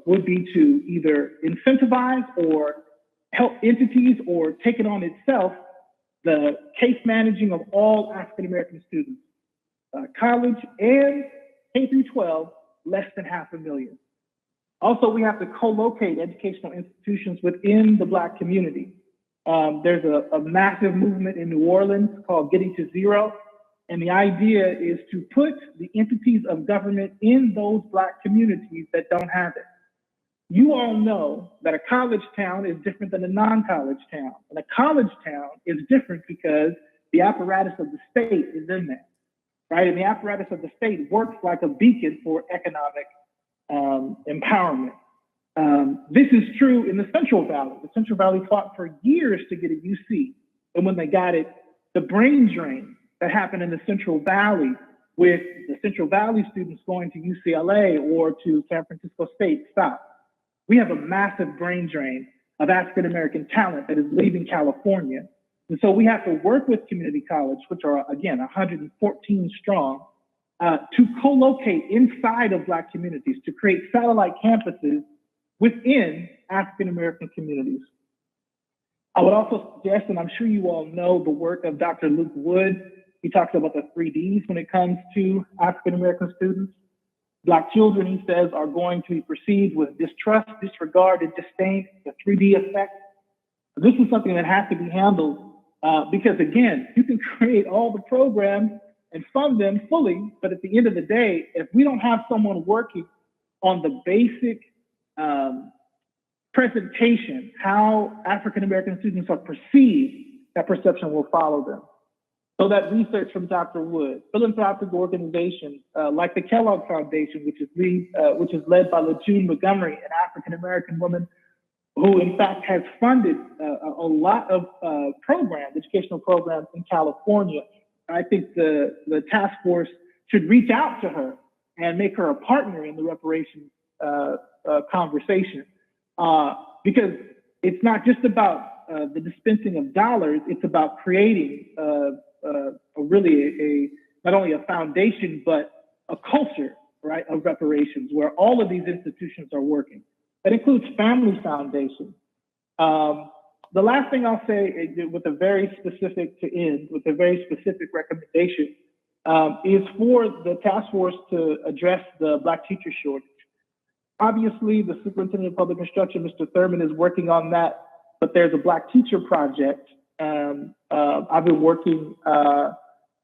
Speaker 8: would be to either incentivize or help entities or take it on itself the case managing of all African American students. College and K through 12, less than 500,000. Also, we have to co-locate educational institutions within the Black community. There's a massive movement in New Orleans called Getting to Zero. And the idea is to put the entities of government in those Black communities that don't have it. You all know that a college town is different than a non-college town. And a college town is different because the apparatus of the state is in there, right? And the apparatus of the state works like a beacon for economic empowerment. This is true in the Central Valley. The Central Valley fought for years to get a UC. And when they got it, the brain drain that happened in the Central Valley with the Central Valley students going to UCLA or to San Francisco State stopped. We have a massive brain drain of African American talent that is leaving California. And so we have to work with community college, which are, again, 114 strong, to co-locate inside of Black communities, to create satellite campuses within African American communities. I would also suggest, and I'm sure you all know the work of Dr. Luke Wood. He talks about the 3Ds when it comes to African American students. Black children, he says, are going to be perceived with distrust, disregard, and disdain, the 3D effect. This is something that has to be handled because, again, you can create all the programs and fund them fully, but at the end of the day, if we don't have someone working on the basic presentation, how African American students are perceived, that perception will follow them. So that research from Dr. Wood, philanthropic organizations like the Kellogg Foundation, which is led by LaJune Montgomery, an African American woman who in fact has funded a lot of programs, educational programs in California. I think the task force should reach out to her and make her a partner in the reparations conversation. Because it's not just about the dispensing of dollars, it's about creating not only a foundation, but a culture, right, of reparations where all of these institutions are working. That includes Family Foundation. The last thing I'll say with a very specific recommendation is for the task force to address the Black teacher shortage. Obviously, the Superintendent of Public Instruction, Mr. Thurman, is working on that, but there's a Black teacher project. I've been working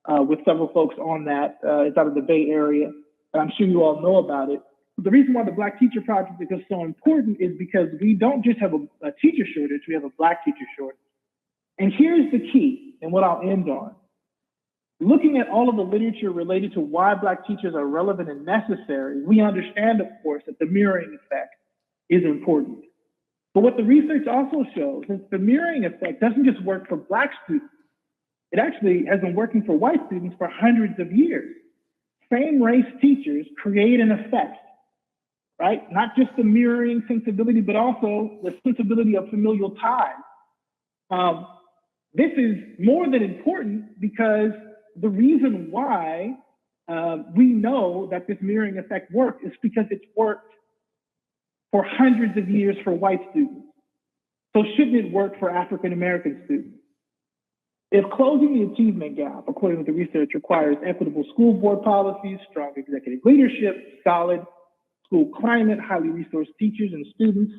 Speaker 8: with several folks on that. It's out of the Bay Area, and I'm sure you all know about it. The reason why the Black Teacher Project is so important is because we don't just have a teacher shortage, we have a Black teacher shortage. And here's the key, and what I'll end on. Looking at all of the literature related to why Black teachers are relevant and necessary, we understand, of course, that the mirroring effect is important. But what the research also shows is the mirroring effect doesn't just work for Black students. It actually has been working for white students for hundreds of years. Same race teachers create an effect, right? Not just the mirroring sensibility, but also the sensibility of familial ties. This is more than important because the reason why we know that this mirroring effect works is because it's worked for hundreds of years for white students. So shouldn't it work for African American students? If closing the achievement gap, according to the research, requires equitable school board policies, strong executive leadership, solid school climate, highly resourced teachers and students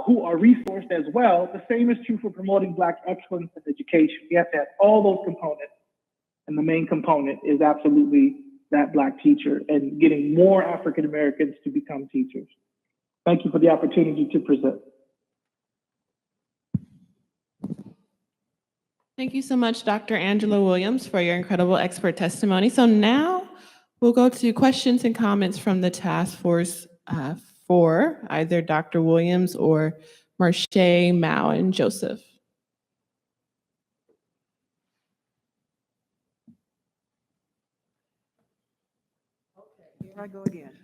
Speaker 8: who are resourced as well, the same is true for promoting Black excellence in education. We have to have all those components. And the main component is absolutely that Black teacher and getting more African Americans to become teachers. Thank you for the opportunity to present.
Speaker 1: Thank you so much, Dr. Angela Williams, for your incredible expert testimony. So now We'll go to questions and comments from the task force for either Dr. Williams or Marche, Mao, and Joseph.
Speaker 3: Here I go again.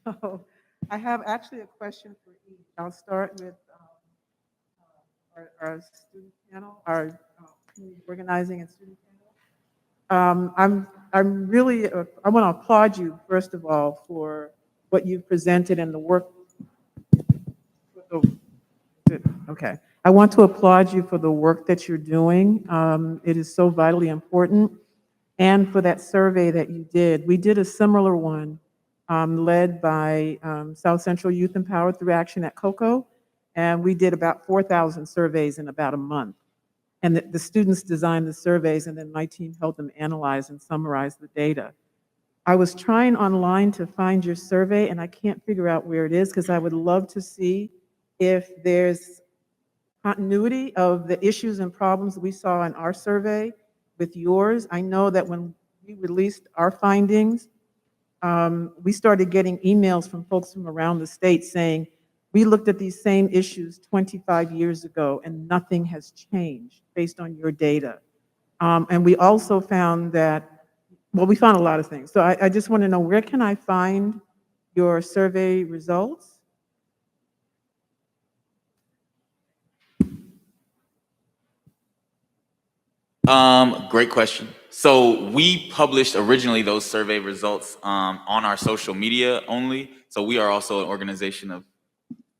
Speaker 3: So I have actually a question for each. I'll start with our student panel, our community organizing and student panel. I'm really, I want to applaud you, first of all, for what you've presented and the work. Okay. I want to applaud you for the work that you're doing. It is so vitally important. And for that survey that you did. We did a similar one led by South Central Youth Empowered Through Action at COCO. And we did about 4,000 surveys in about a month. And the students designed the surveys, and then my team helped them analyze and summarize the data. I was trying online to find your survey, and I can't figure out where it is, because I would love to see if there's continuity of the issues and problems we saw in our survey with yours. I know that when we released our findings, we started getting emails from folks from around the state saying, we looked at these same issues 25 years ago and nothing has changed based on your data. And we also found that, well, we found a lot of things. So I just want to know, where can I find your survey results?
Speaker 5: Great question. So we published originally those survey results on our social media only. So we are also an organization of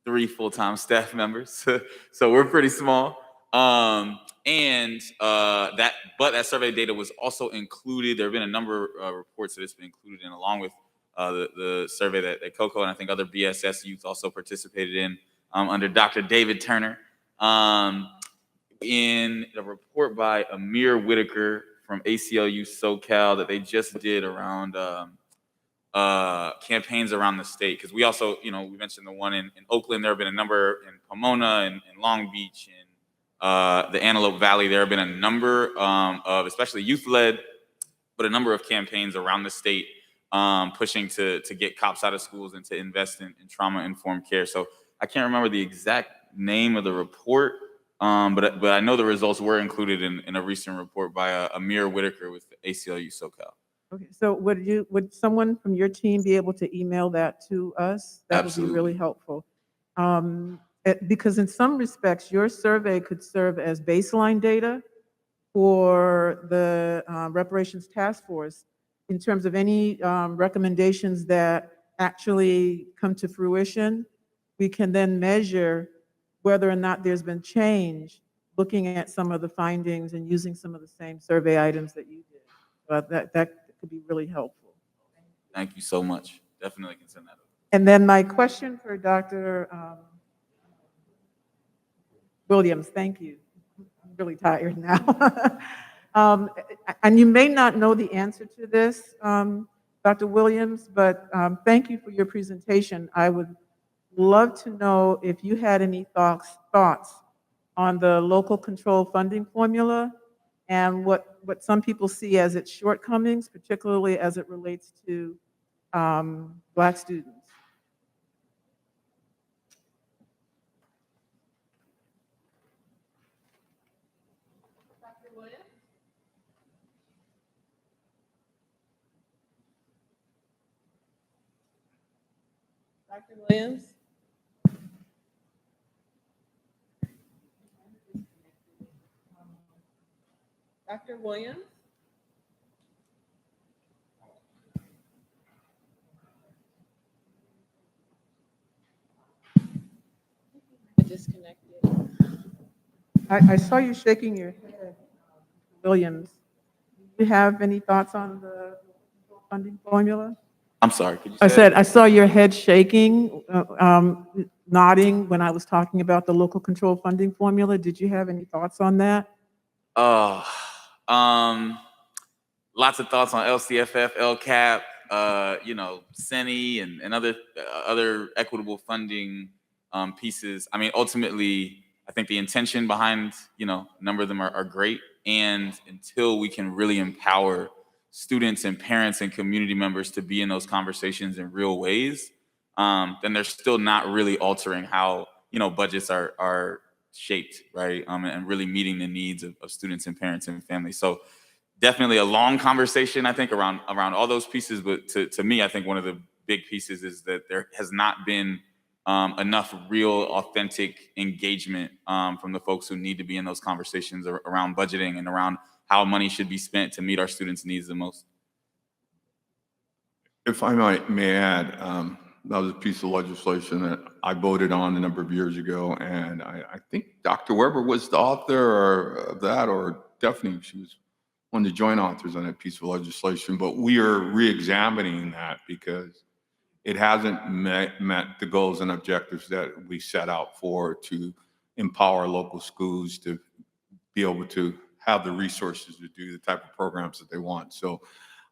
Speaker 5: 3 full-time staff members. So we're pretty small. But that survey data was also included. There have been a number of reports that it's been included in, along with the survey that COCO and I think other BSS youth also participated in under Dr. David Turner. In a report by Amir Whitaker from ACLU SoCal that they just did around campaigns around the state. Because we also, we mentioned the one in Oakland. There have been a number in Pomona and Long Beach and the Antelope Valley. There have been a number of, especially youth-led, but a number of campaigns around the state pushing to get cops out of schools and to invest in trauma-informed care. So I can't remember the exact name of the report, but I know the results were included in a recent report by Amir Whitaker with ACLU SoCal.
Speaker 3: Okay, so would someone from your team be able to email that to us? That would be really helpful. Because in some respects, your survey could serve as baseline data for the reparations task force in terms of any recommendations that actually come to fruition. We can then measure whether or not there's been change, looking at some of the findings and using some of the same survey items that you did. But that could be really helpful.
Speaker 5: Thank you so much. Definitely can send that over.
Speaker 3: And then my question for Dr. Williams, thank you. I'm really tired now. And you may not know the answer to this, Dr. Williams, but thank you for your presentation. I would love to know if you had any thoughts on the local control funding formula and what some people see as its shortcomings, particularly as it relates to Black students.
Speaker 1: Dr. Williams? Dr. Williams? Dr. Williams? I disconnected.
Speaker 3: I saw you shaking your head, Williams. Do you have any thoughts on the funding formula?
Speaker 5: I'm sorry. Could you
Speaker 3: I
Speaker 5: say
Speaker 3: said, I saw your head shaking, nodding when I was talking about the local control funding formula. Did you have any thoughts on that?
Speaker 5: Lots of thoughts on LCFF, LCAP, CENI and other equitable funding pieces. I mean, ultimately, I think the intention behind, a number of them are great. And until we can really empower students and parents and community members to be in those conversations in real ways, then they're still not really altering how, budgets are shaped, right? And really meeting the needs of students and parents and families. So definitely a long conversation, I think, around all those pieces. But to me, I think one of the big pieces is that there has not been enough real, authentic engagement from the folks who need to be in those conversations around budgeting and around how money should be spent to meet our students' needs the most.
Speaker 9: If I may add, that was a piece of legislation that I voted on a number of years ago, and I think Dr. Weber was the author of that, or definitely she was one of the joint authors on that piece of legislation. But we are re-examining that because it hasn't met the goals and objectives that we set out for to empower local schools to be able to have the resources to do the type of programs that they want. So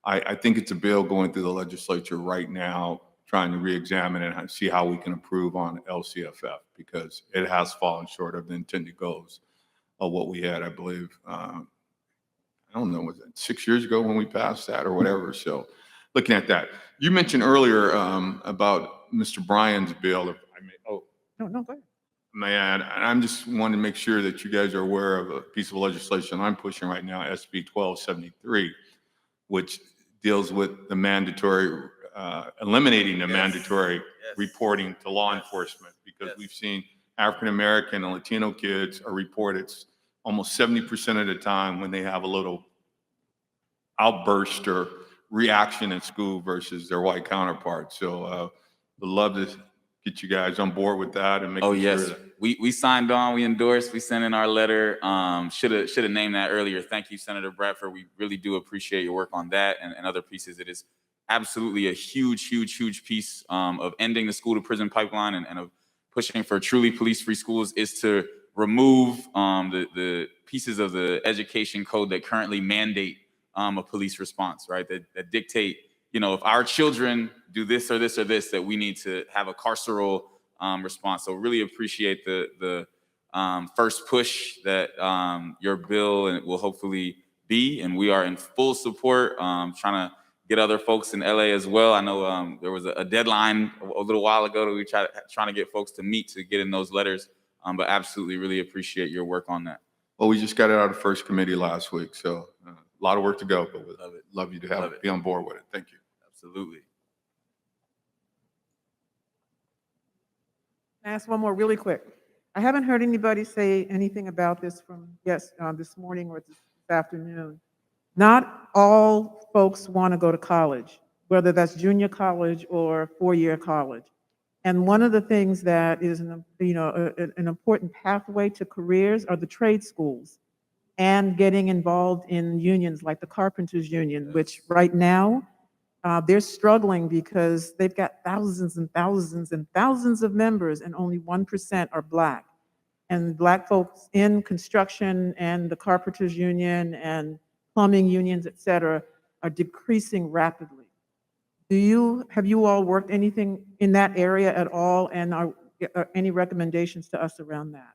Speaker 9: I think it's a bill going through the legislature right now, trying to re-examine it and see how we can improve on LCFF, because it has fallen short of the intended goals of what we had, I believe. I don't know, was it 6 years ago when we passed that or whatever? So looking at that, you mentioned earlier about Mr. Bryan's bill. If I may,
Speaker 3: No, go ahead.
Speaker 9: may add, and I'm just wanting to make sure that you guys are aware of a piece of legislation I'm pushing right now, SB 1273, which deals with the mandatory, eliminating the mandatory reporting to law enforcement, because we've seen African-American and Latino kids are reported almost 70% of the time when they have a little outburst or reaction in school versus their white counterparts. So would love to get you guys on board with that and make
Speaker 5: Oh,
Speaker 9: sure
Speaker 5: yes.
Speaker 9: that.
Speaker 5: We signed on, we endorsed, we sent in our letter. Should have named that earlier. Thank you, Senator Bradford. We really do appreciate your work on that and other pieces. It is absolutely a huge, huge, huge piece of ending the school to prison pipeline and of pushing for truly police-free schools is to remove the pieces of the education code that currently mandate a police response, right? That dictate, if our children do this or this or this, that we need to have a carceral response. So really appreciate the first push that your bill will hopefully be, and we are in full support, trying to get other folks in LA as well. I know there was a deadline a little while ago that we trying to get folks to meet to get in those letters, but absolutely really appreciate your work on that.
Speaker 9: Well, we just got it out of first committee last week, so a lot of work to go, but we'd
Speaker 5: Love it.
Speaker 9: love you to be on board with it. Thank you.
Speaker 5: Absolutely.
Speaker 3: Can I ask one more really quick? I haven't heard anybody say anything about this from this morning or this afternoon. Not all folks want to go to college, whether that's junior college or four-year college. And one of the things that is an important pathway to careers are the trade schools and getting involved in unions like the Carpenters Union, which right now they're struggling because they've got thousands and thousands and thousands of members and only 1% are Black. And Black folks in construction and the Carpenters Union and plumbing unions, et cetera, are decreasing rapidly. Have you all worked anything in that area at all? And are any recommendations to us around that?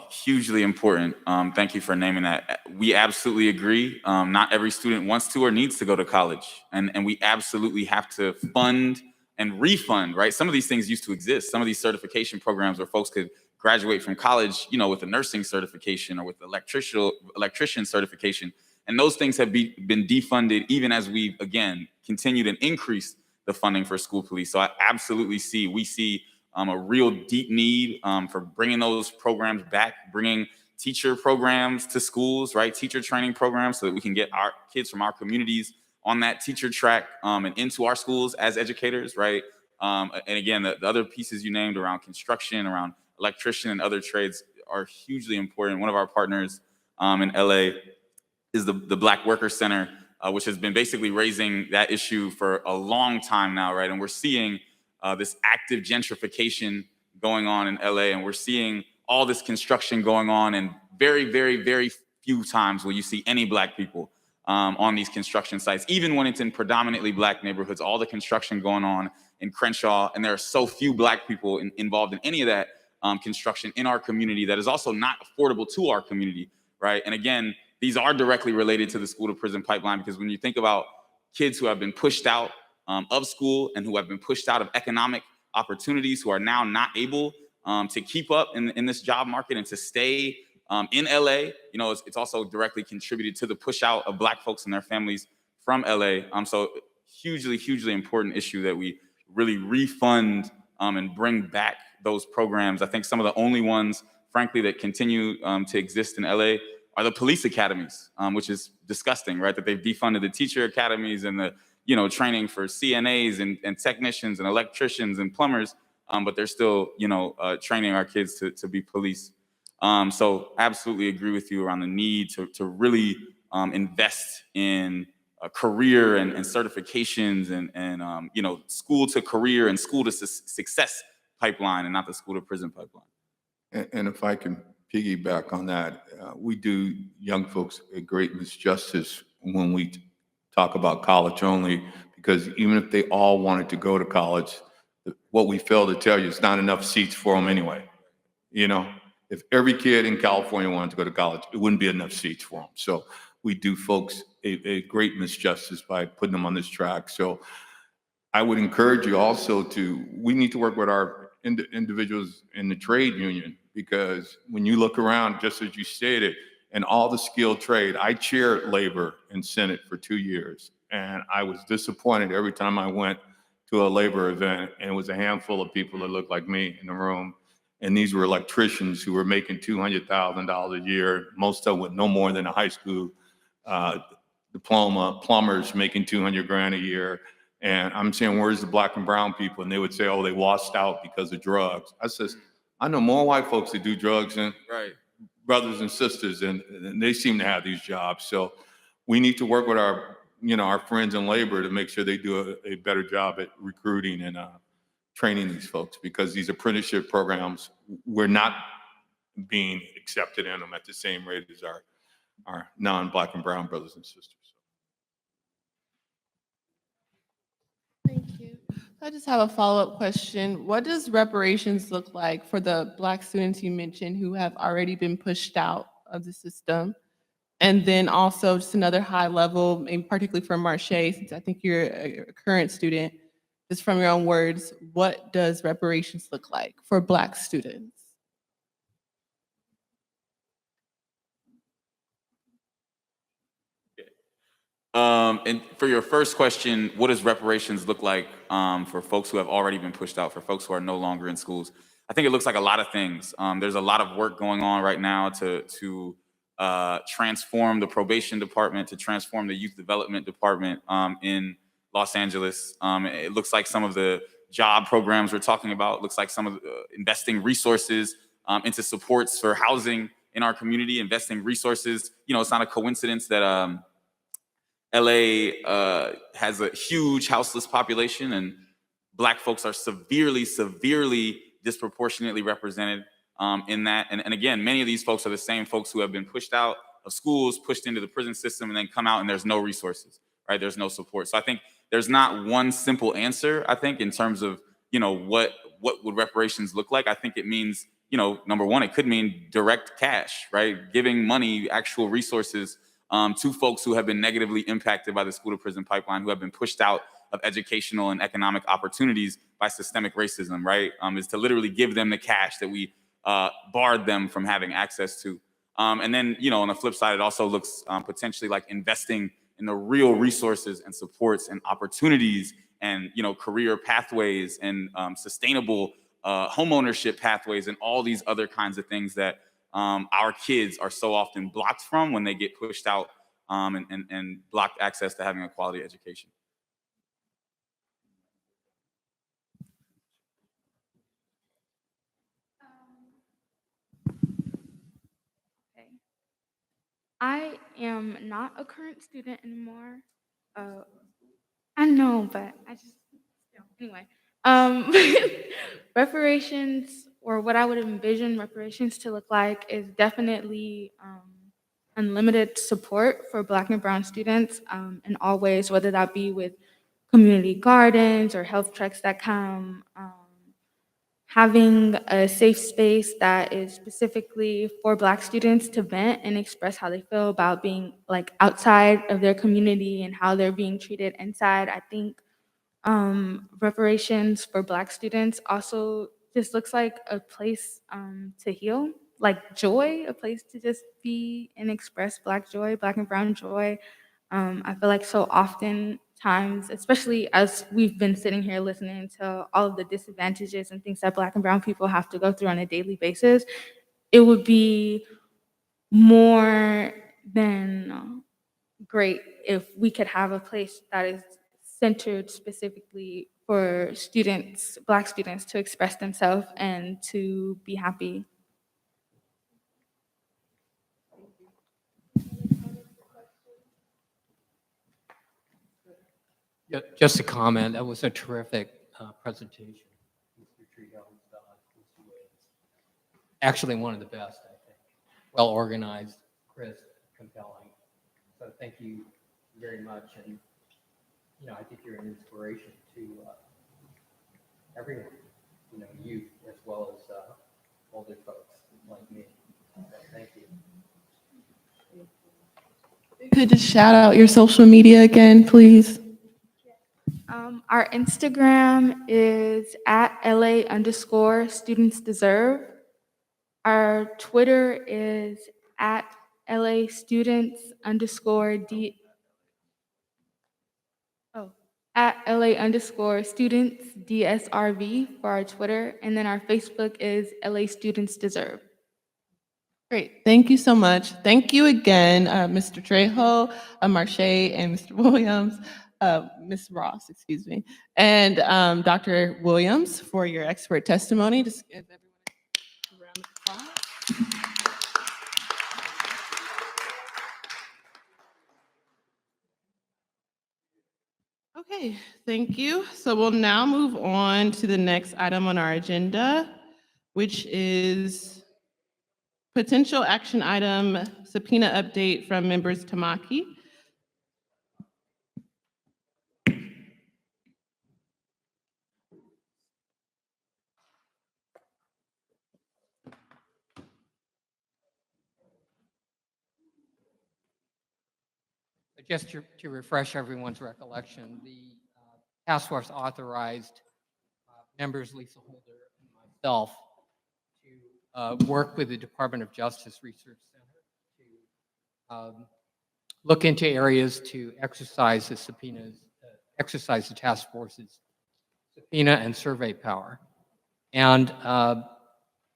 Speaker 5: Hugely important. Thank you for naming that. We absolutely agree. Not every student wants to or needs to go to college. And we absolutely have to fund and refund, right? Some of these things used to exist. Some of these certification programs where folks could graduate from college, with a nursing certification or with electrician certification. And those things have been defunded even as we've, again, continued and increased the funding for school police. So we see a real deep need for bringing those programs back, bringing teacher programs to schools, right? Teacher training programs so that we can get our kids from our communities on that teacher track and into our schools as educators, right? And again, the other pieces you named around construction, around electrician and other trades are hugely important. One of our partners in LA is the Black Worker Center, which has been basically raising that issue for a long time now, right? And we're seeing this active gentrification going on in LA, and we're seeing all this construction going on, and very, very, very few times will you see any Black people on these construction sites, even when it's in predominantly Black neighborhoods, all the construction going on in Crenshaw, and there are so few Black people involved in any of that construction in our community that is also not affordable to our community, right? And again, these are directly related to the school to prison pipeline, because when you think about kids who have been pushed out of school and who have been pushed out of economic opportunities, who are now not able to keep up in this job market and to stay in LA, you know, it's also directly contributed to the push out of Black folks and their families from LA. So hugely, hugely important issue that we really refund and bring back those programs. I think some of the only ones, frankly, that continue to exist in LA are the police academies, which is disgusting, right? That they've defunded the teacher academies and the, you know, training for CNAs and technicians and electricians and plumbers, but they're still, you know, training our kids to be police. So absolutely agree with you around the need to really invest in a career and certifications and you know, school to career and school to success pipeline and not the school to prison pipeline.
Speaker 9: And if I can piggyback on that, we do young folks a great misjustice when we talk about college only, because even if they all wanted to go to college, what we fail to tell you is not enough seats for them anyway. You know, if every kid in California wanted to go to college, it wouldn't be enough seats for them. So we do folks a great misjustice by putting them on this track. So I would encourage you also we need to work with our individuals in the trade union, because when you look around, just as you stated, in all the skilled trade, I chaired labor in Senate for 2 years, and I was disappointed every time I went to a labor event, and it was a handful of people that looked like me in the room. And these were electricians who were making $200,000 a year, most of them with no more than a high school diploma, plumbers making 200 grand a year. And I'm saying, where's the Black and brown people? And they would say, oh, they washed out because of drugs. I says, I know more white folks that do drugs than brothers and sisters, and they seem to have these jobs. So we need to work with our, you know, our friends in labor to make sure they do a better job at recruiting and training these folks, because these apprenticeship programs, we're not being accepted in them at the same rate as our non-Black and brown brothers and sisters.
Speaker 1: Thank you. I just have a follow-up question. What does reparations look like for the Black students you mentioned who have already been pushed out of the system? And then also just another high level, maybe particularly for Marche, since I think you're a current student, just from your own words, what does reparations look like for Black students?
Speaker 5: And for your first question, what does reparations look like for folks who have already been pushed out, for folks who are no longer in schools? I think it looks like a lot of things. There's a lot of work going on right now to transform the probation department, to transform the youth development department in Los Angeles. It looks like some of the job programs we're talking about, looks like some of the investing resources into supports for housing in our community, investing resources. You know, it's not a coincidence that LA has a huge houseless population, and Black folks are severely disproportionately represented in that. And again, many of these folks are the same folks who have been pushed out of schools, pushed into the prison system, and then come out and there's no resources, right? There's no support. So I think there's not one simple answer, I think, in terms of, you know, what would reparations look like? I think it means, you know, number one, it could mean direct cash, right? Giving money, actual resources to folks who have been negatively impacted by the school to prison pipeline, who have been pushed out of educational and economic opportunities by systemic racism, right? Is to literally give them the cash that we barred them from having access to. And then, you know, on the flip side, it also looks potentially like investing in the real resources and supports and opportunities and, you know, career pathways and sustainable homeownership pathways and all these other kinds of things that our kids are so often blocked from when they get pushed out and blocked access to having a quality education.
Speaker 7: Okay. I am not a current student anymore. I know, but I just, anyway. Reparations, or what I would envision reparations to look like, is definitely unlimited support for Black and brown students in all ways, whether that be with community gardens or health treks that come, having a safe space that is specifically for Black students to vent and express how they feel about being like outside of their community and how they're being treated inside. I think reparations for Black students also just looks like a place to heal, like joy, a place to just be and express Black joy, Black and brown joy. I feel like so often times, especially as we've been sitting here listening to all of the disadvantages and things that Black and brown people have to go through on a daily basis, it would be more than great if we could have a place that is centered specifically for students, Black students, to express themselves and to be happy.
Speaker 10: Just a comment, that was a terrific presentation. Mr. Treehills, Mr. Williams. Actually, one of the best, I think. Well organized, crisp, compelling. So thank you very much. And, you know, I think you're an inspiration to everyone, you know, youth as well as older folks like me. So thank you.
Speaker 1: Could just shout out your social media again, please?
Speaker 7: Our Instagram is at LA_StudentsDeserve. Our Twitter is at LA_students_D. At LA_students_DSRV for our Twitter. And then our Facebook is LA Students Deserve.
Speaker 1: Great, thank you so much. Thank you again, Mr. Trejo, Marche, and Mr. Williams, Ms. Ross, excuse me, and Dr. Williams for your expert testimony. Just give everyone a round of applause. Okay, thank you. So we'll now move on to the next item on our agenda, which is potential action item subpoena update from members Tamaki.
Speaker 10: Just to refresh everyone's recollection, the task force authorized members Lisa Holder and myself to work with the Department of Justice Research Center to look into areas to exercise the subpoenas, exercise the task force's subpoena and survey power. And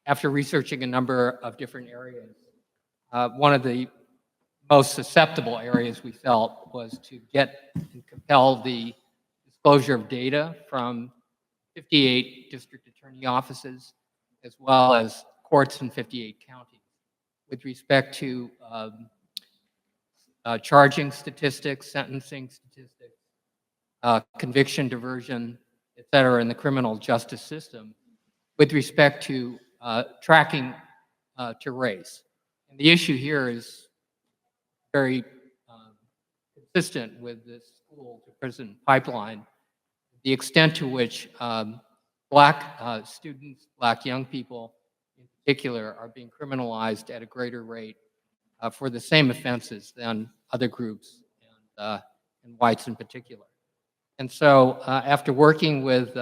Speaker 10: after researching a number of different areas, one of the most susceptible areas we felt was to get and compel the disclosure of data from 58 district attorney offices, as well as courts in 58 counties, with respect to charging statistics, sentencing statistics, conviction diversion, et cetera, in the criminal justice system, with respect to tracking to race. And the issue here is very consistent with this school to prison pipeline, the extent to which Black students, Black young people in particular, are being criminalized at a greater rate for the same offenses than other groups, and whites in particular. And so after working with,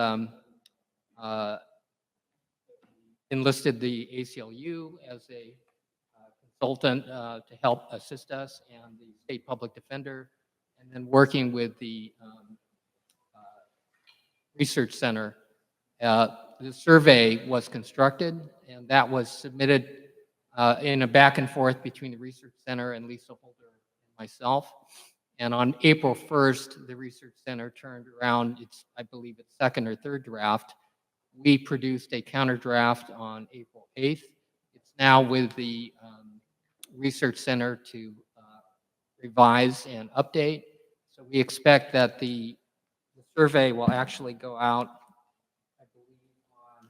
Speaker 10: enlisted the ACLU as a consultant to help assist us, and the state public defender, and then working with the research center. The survey was constructed, and that was submitted in a back and forth between the research center and Lisa Holder and myself. And on April 1st, the research center turned around its, I believe, its second or third draft. We produced a counter draft on April 8th. It's now with the research center to revise and update. So we expect that the survey will actually go out, I believe, on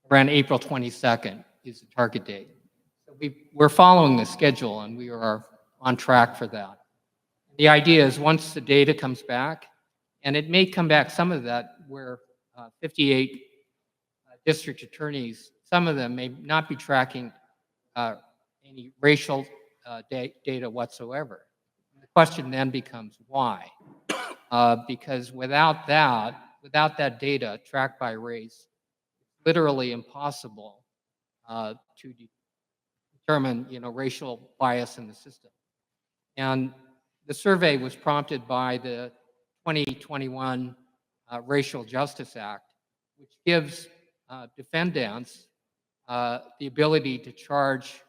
Speaker 10: around April 22nd is the target date. So we're following the schedule, and we are on track for that. The idea is once the data comes back, and it may come back, some of that where 58 district attorneys, some of them may not be tracking any racial data whatsoever. The question then becomes why? Because without that data tracked by race, it's literally impossible to determine, racial bias in the system. And the survey was prompted by the 2021 Racial Justice Act, which gives defendants the ability to charge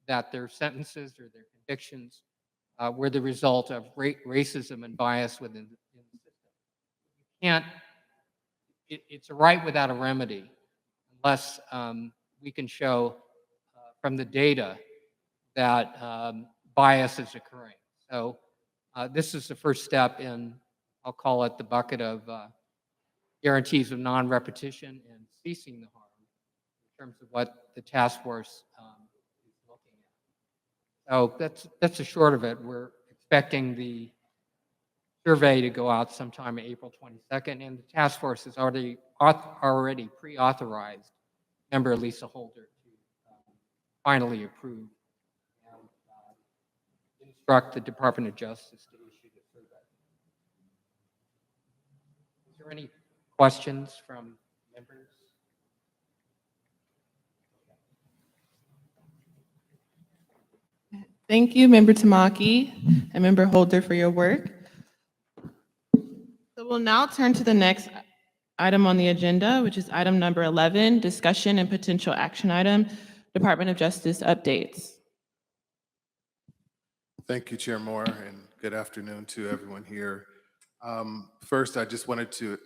Speaker 10: that their sentences or their convictions were the result of racism and bias within the system. You can't, it's a right without a remedy unless we can show from the data that bias is occurring. So this is the first step in, I'll call it the bucket of guarantees of non-repetition and ceasing the harm in terms of what the task force is looking at. So that's the short of it. We're expecting the survey to go out sometime April 22nd, and the task force has already pre-authorized member Lisa Holder to finally approve and instruct the Department of Justice to issue the survey. Is there any questions from members?
Speaker 1: Thank you, Member Tamaki and Member Holder, for your work. So we'll now turn to the next item on the agenda, which is item number 11, discussion and potential action item, Department of Justice updates.
Speaker 11: Thank you, Chair Moore, and good afternoon to everyone here. First, I just wanted to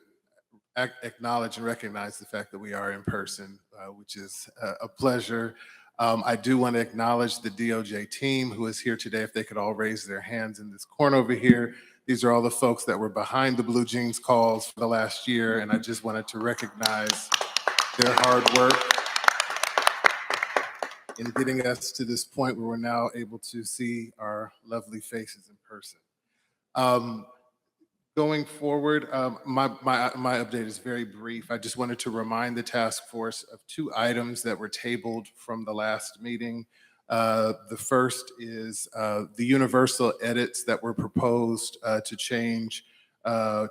Speaker 11: acknowledge and recognize the fact that we are in person, which is a pleasure. I do want to acknowledge the DOJ team who is here today. If they could all raise their hands in this corner over here. These are all the folks that were behind the Blue Jeans calls for the last year, and I just wanted to recognize their hard work in getting us to this point where we're now able to see our lovely faces in person. Going forward, my update is very brief. I just wanted to remind the task force of 2 items that were tabled from the last meeting. The first is the universal edits that were proposed to change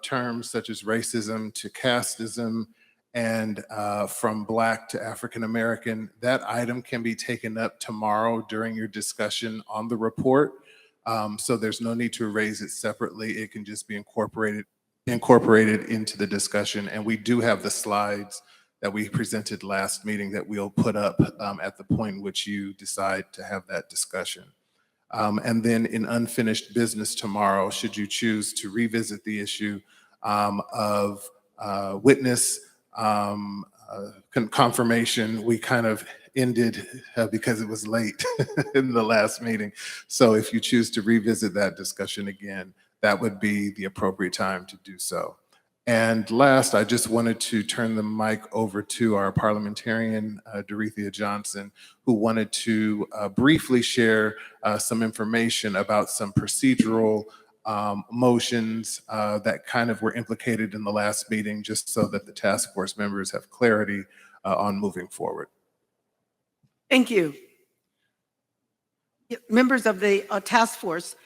Speaker 11: terms such as racism to casteism and from Black to African American. That item can be taken up tomorrow during your discussion on the report. So there's no need to raise it separately. It can just be incorporated into the discussion. And we do have the slides that we presented last meeting that we'll put up at the point in which you decide to have that discussion. And then in unfinished business tomorrow, should you choose to revisit the issue of witness confirmation, we kind of ended because it was late in the last meeting. So if you choose to revisit that discussion again, that would be the appropriate time to do so. And last, I just wanted to turn the mic over to our parliamentarian, Dorethia Johnson, who wanted to briefly share some information about some procedural motions that kind of were implicated in the last meeting, just so that the task force members have clarity on moving forward.
Speaker 2: Thank you. Members of the task force,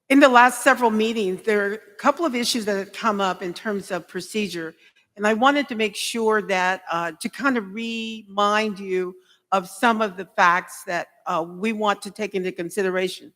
Speaker 2: in the last several meetings, there are a couple of issues that have come up in terms of procedure. And I wanted to make sure that to kind of remind you of some of the facts that we want to take into consideration.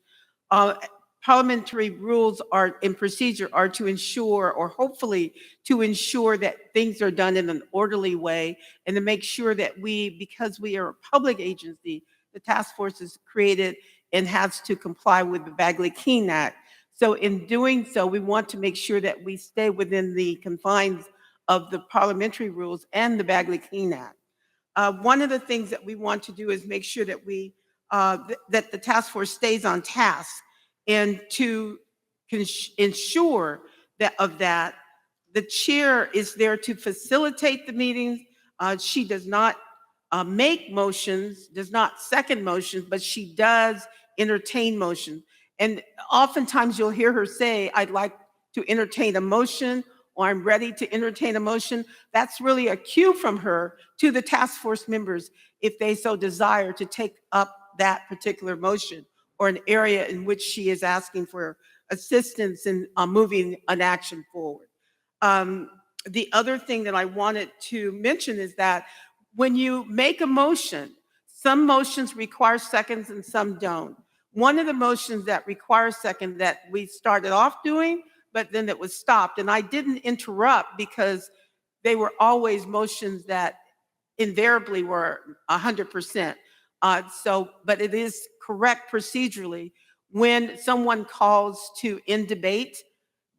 Speaker 2: Parliamentary rules are in procedure are to ensure, or hopefully to ensure, that things are done in an orderly way, and to make sure that because we are a public agency, the task force is created and has to comply with the Bagley-Keene Act. So in doing so, we want to make sure that we stay within the confines of the parliamentary rules and the Bagley-Keene Act. One of the things that we want to do is make sure that that the task force stays on task, and to ensure that the chair is there to facilitate the meetings. She does not make motions, does not second motions, but she does entertain motions. And oftentimes you'll hear her say, I'd like to entertain a motion or I'm ready to entertain a motion, that's really a cue from her to the task force members if they so desire to take up that particular motion or an area in which she is asking for assistance in moving an action forward. The other thing that I wanted to mention is that when you make a motion, some motions require seconds and some don't. One of the motions that requires second that we started off doing, but then it was stopped, and I didn't interrupt because they were always motions that invariably were 100%. But it is correct procedurally when someone calls to end debate,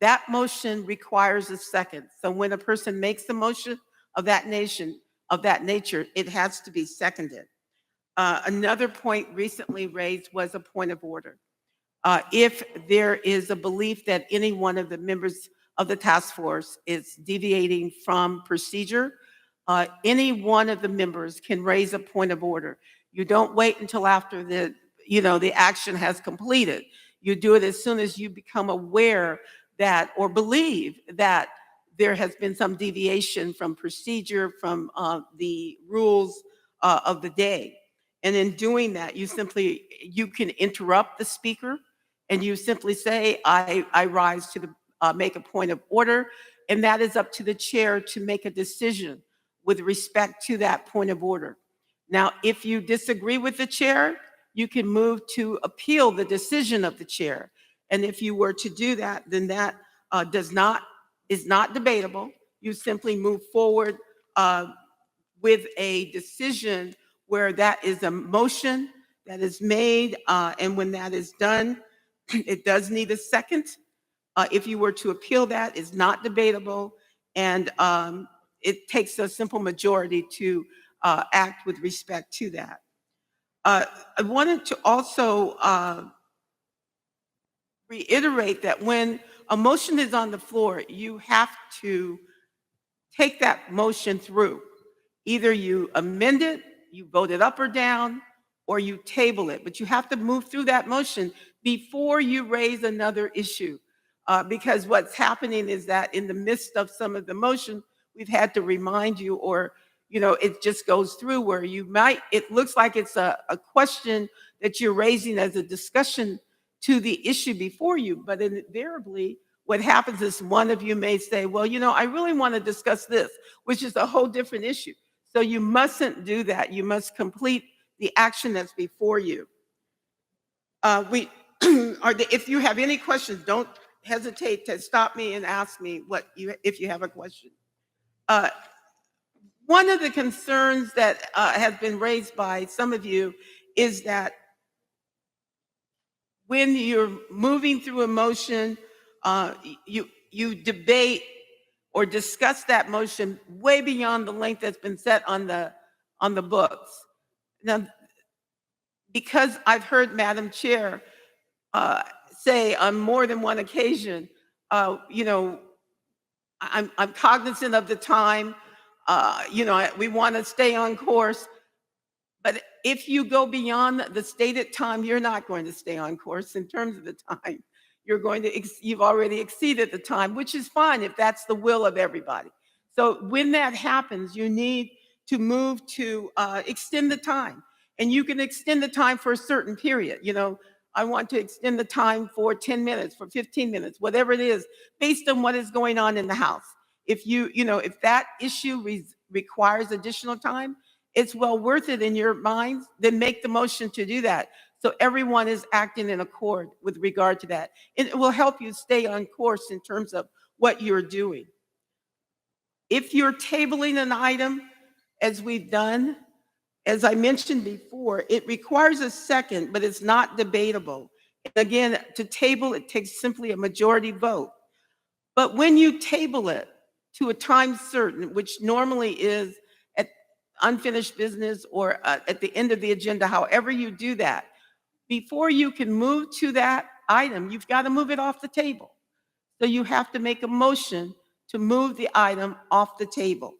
Speaker 2: that motion requires a second. So when a person makes the motion of that nature, it has to be seconded. Another point recently raised was a point of order. If there is a belief that any one of the members of the task force is deviating from procedure, any one of the members can raise a point of order. You don't wait until after the action has completed. You do it as soon as you become aware that or believe that there has been some deviation from procedure, from the rules of the day. And in doing that, you can interrupt the speaker and you simply say, I rise to make a point of order. And that is up to the chair to make a decision with respect to that point of order. Now, if you disagree with the chair, you can move to appeal the decision of the chair. And if you were to do that, then that is not debatable. You simply move forward with a decision where that is a motion that is made, and when that is done, it does need a second. If you were to appeal that, it's not debatable, and it takes a simple majority to act with respect to that. I wanted to also reiterate that when a motion is on the floor, you have to take that motion through. Either you amend it, you vote it up or down, or you table it. But you have to move through that motion before you raise another issue. Because what's happening is that in the midst of some of the motion, we've had to remind you, or it just goes through where it looks like it's a question that you're raising as a discussion to the issue before you, but invariably what happens is one of you may say, well, I really want to discuss this, which is a whole different issue. So you mustn't do that. You must complete the action that's before you. If you have any questions, don't hesitate to stop me and ask me if you have a question. One of the concerns that has been raised by some of you is that when you're moving through a motion, you debate or discuss that motion way beyond the length that's been set on the books. Now, because I've heard Madam Chair say on more than one occasion, I'm cognizant of the time. We want to stay on course. But if you go beyond the stated time, you're not going to stay on course in terms of the time. You've already exceeded the time, which is fine if that's the will of everybody. So when that happens, you need to move to extend the time. And you can extend the time for a certain period. I want to extend the time for 10 minutes, for 15 minutes, whatever it is, based on what is going on in the House. If if that issue requires additional time, it's well worth it in your minds, then make the motion to do that. So everyone is acting in accord with regard to that. And it will help you stay on course in terms of what you're doing. If you're tabling an item, as we've done, as I mentioned before, it requires a second, but it's not debatable. And again, to table, it takes simply a majority vote. But when you table it to a time certain, which normally is at unfinished business or at the end of the agenda, however you do that, before you can move to that item, you've got to move it off the table. So you have to make a motion to move the item off the table.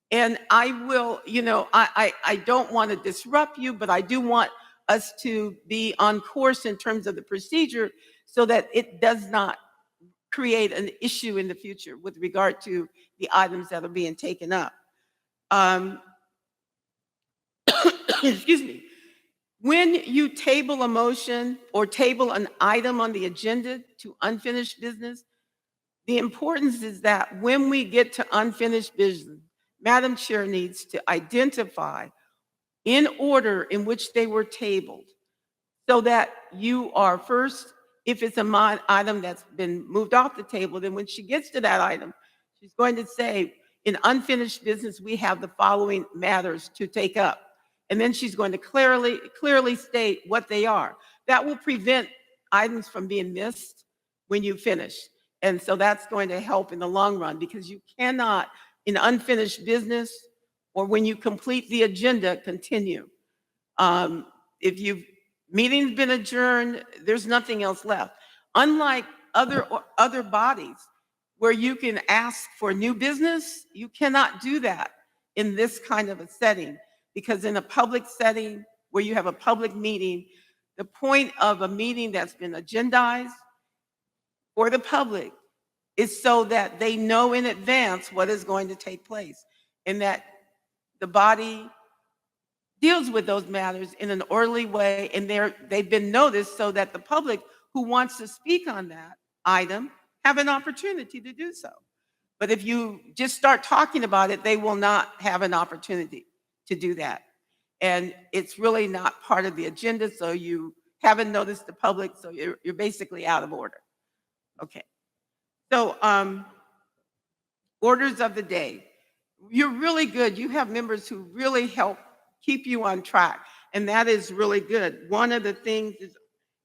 Speaker 2: And I will, I don't want to disrupt you, but I do want us to be on course in terms of the procedure so that it does not create an issue in the future with regard to the items that are being taken up. Excuse me. When you table a motion or table an item on the agenda to unfinished business, the importance is that when we get to unfinished business, Madam Chair needs to identify in order in which they were tabled, so that you are first, if it's a item that's been moved off the table, then when she gets to that item, she's going to say, in unfinished business, we have the following matters to take up. And then she's going to clearly state what they are. That will prevent items from being missed when you finish. And so that's going to help in the long run, because you cannot, in unfinished business or when you complete the agenda, continue. If meeting's been adjourned, there's nothing else left. Unlike other bodies where you can ask for new business, you cannot do that in this kind of a setting, because in a public setting where you have a public meeting, the point of a meeting that's been agendized for the public is so that they know in advance what is going to take place, and that the body deals with those matters in an orderly way, and they've been noticed so that the public who wants to speak on that item have an opportunity to do so. But if you just start talking about it, they will not have an opportunity to do that. And it's really not part of the agenda, so you haven't noticed the public, so you're basically out of order. Okay. So orders of the day. You're really good. You have members who really help keep you on track, and that is really good. One of the things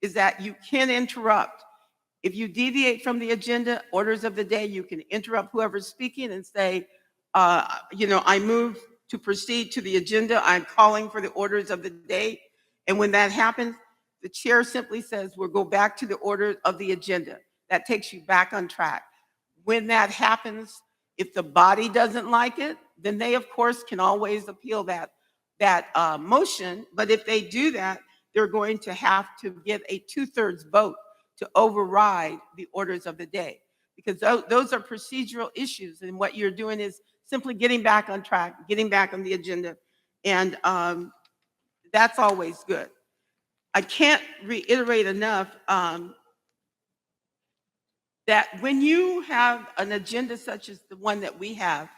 Speaker 2: is that you can interrupt. If you deviate from the agenda, orders of the day, you can interrupt whoever's speaking and say, I move to proceed to the agenda. I'm calling for the orders of the day. And when that happens, the chair simply says, we'll go back to the order of the agenda. That takes you back on track. When that happens, if the body doesn't like it, then they, of course, can always appeal that motion. But if they do that, they're going to have to get a 2/3 vote to override the orders of the day, because those are procedural issues. And what you're doing is simply getting back on track, getting back on the agenda. And that's always good. I can't reiterate enough that when you have an agenda such as the one that we have,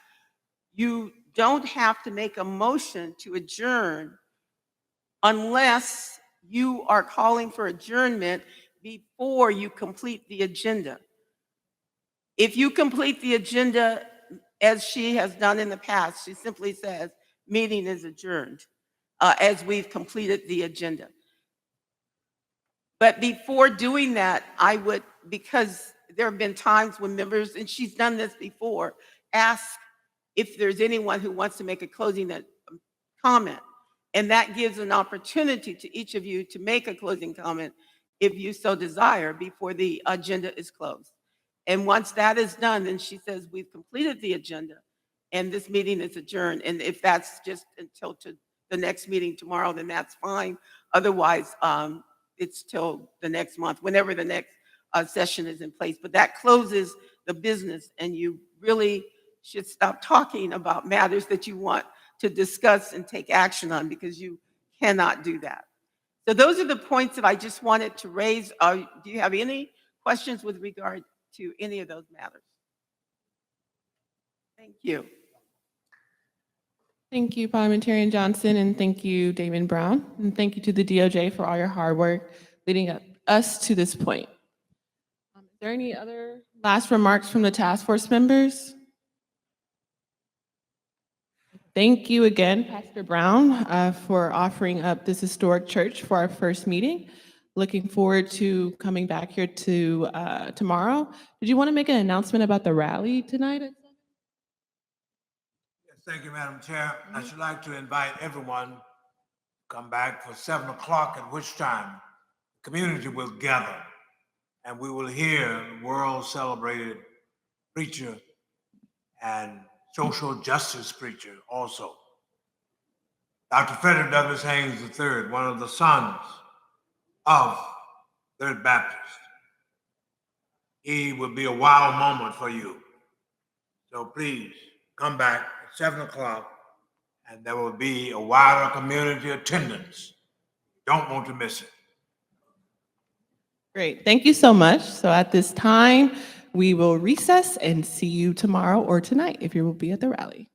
Speaker 2: you don't have to make a motion to adjourn unless you are calling for adjournment before you complete the agenda. If you complete the agenda as she has done in the past, she simply says, meeting is adjourned, as we've completed the agenda. But before doing that, I would, because there have been times when members, and she's done this before, ask if there's anyone who wants to make a closing comment. And that gives an opportunity to each of you to make a closing comment if you so desire before the agenda is closed. And once that is done, then she says, we've completed the agenda and this meeting is adjourned. And if that's just until to the next meeting tomorrow, then that's fine. Otherwise, it's till the next month, whenever the next session is in place. But that closes the business, and you really should stop talking about matters that you want to discuss and take action on, because you cannot do that. So those are the points that I just wanted to raise. Do you have any questions with regard to any of those matters? Thank you.
Speaker 1: Thank you, Parliamentarian Johnson, and thank you, David Brown, and thank you to the DOJ for all your hard work leading us to this point. Is there any other last remarks from the task force members? Thank you again, Pastor Brown, for offering up this historic church for our first meeting. Looking forward to coming back here to tomorrow. Did you want to make an announcement about the rally tonight?
Speaker 12: Yes, thank you, Madam Chair. I should like to invite everyone to come back for 7 o'clock, at which time the community will gather and we will hear world celebrated preacher and social justice preacher also, Dr. Frederick Douglass Haynes III, one of the sons of Third Baptist. It will be a wow moment for you. So please come back at 7 o'clock and there will be a wider community attendance. Don't want to miss it.
Speaker 1: Great. Thank you so much. So at this time, we will recess and see you tomorrow or tonight if you will be at the rally.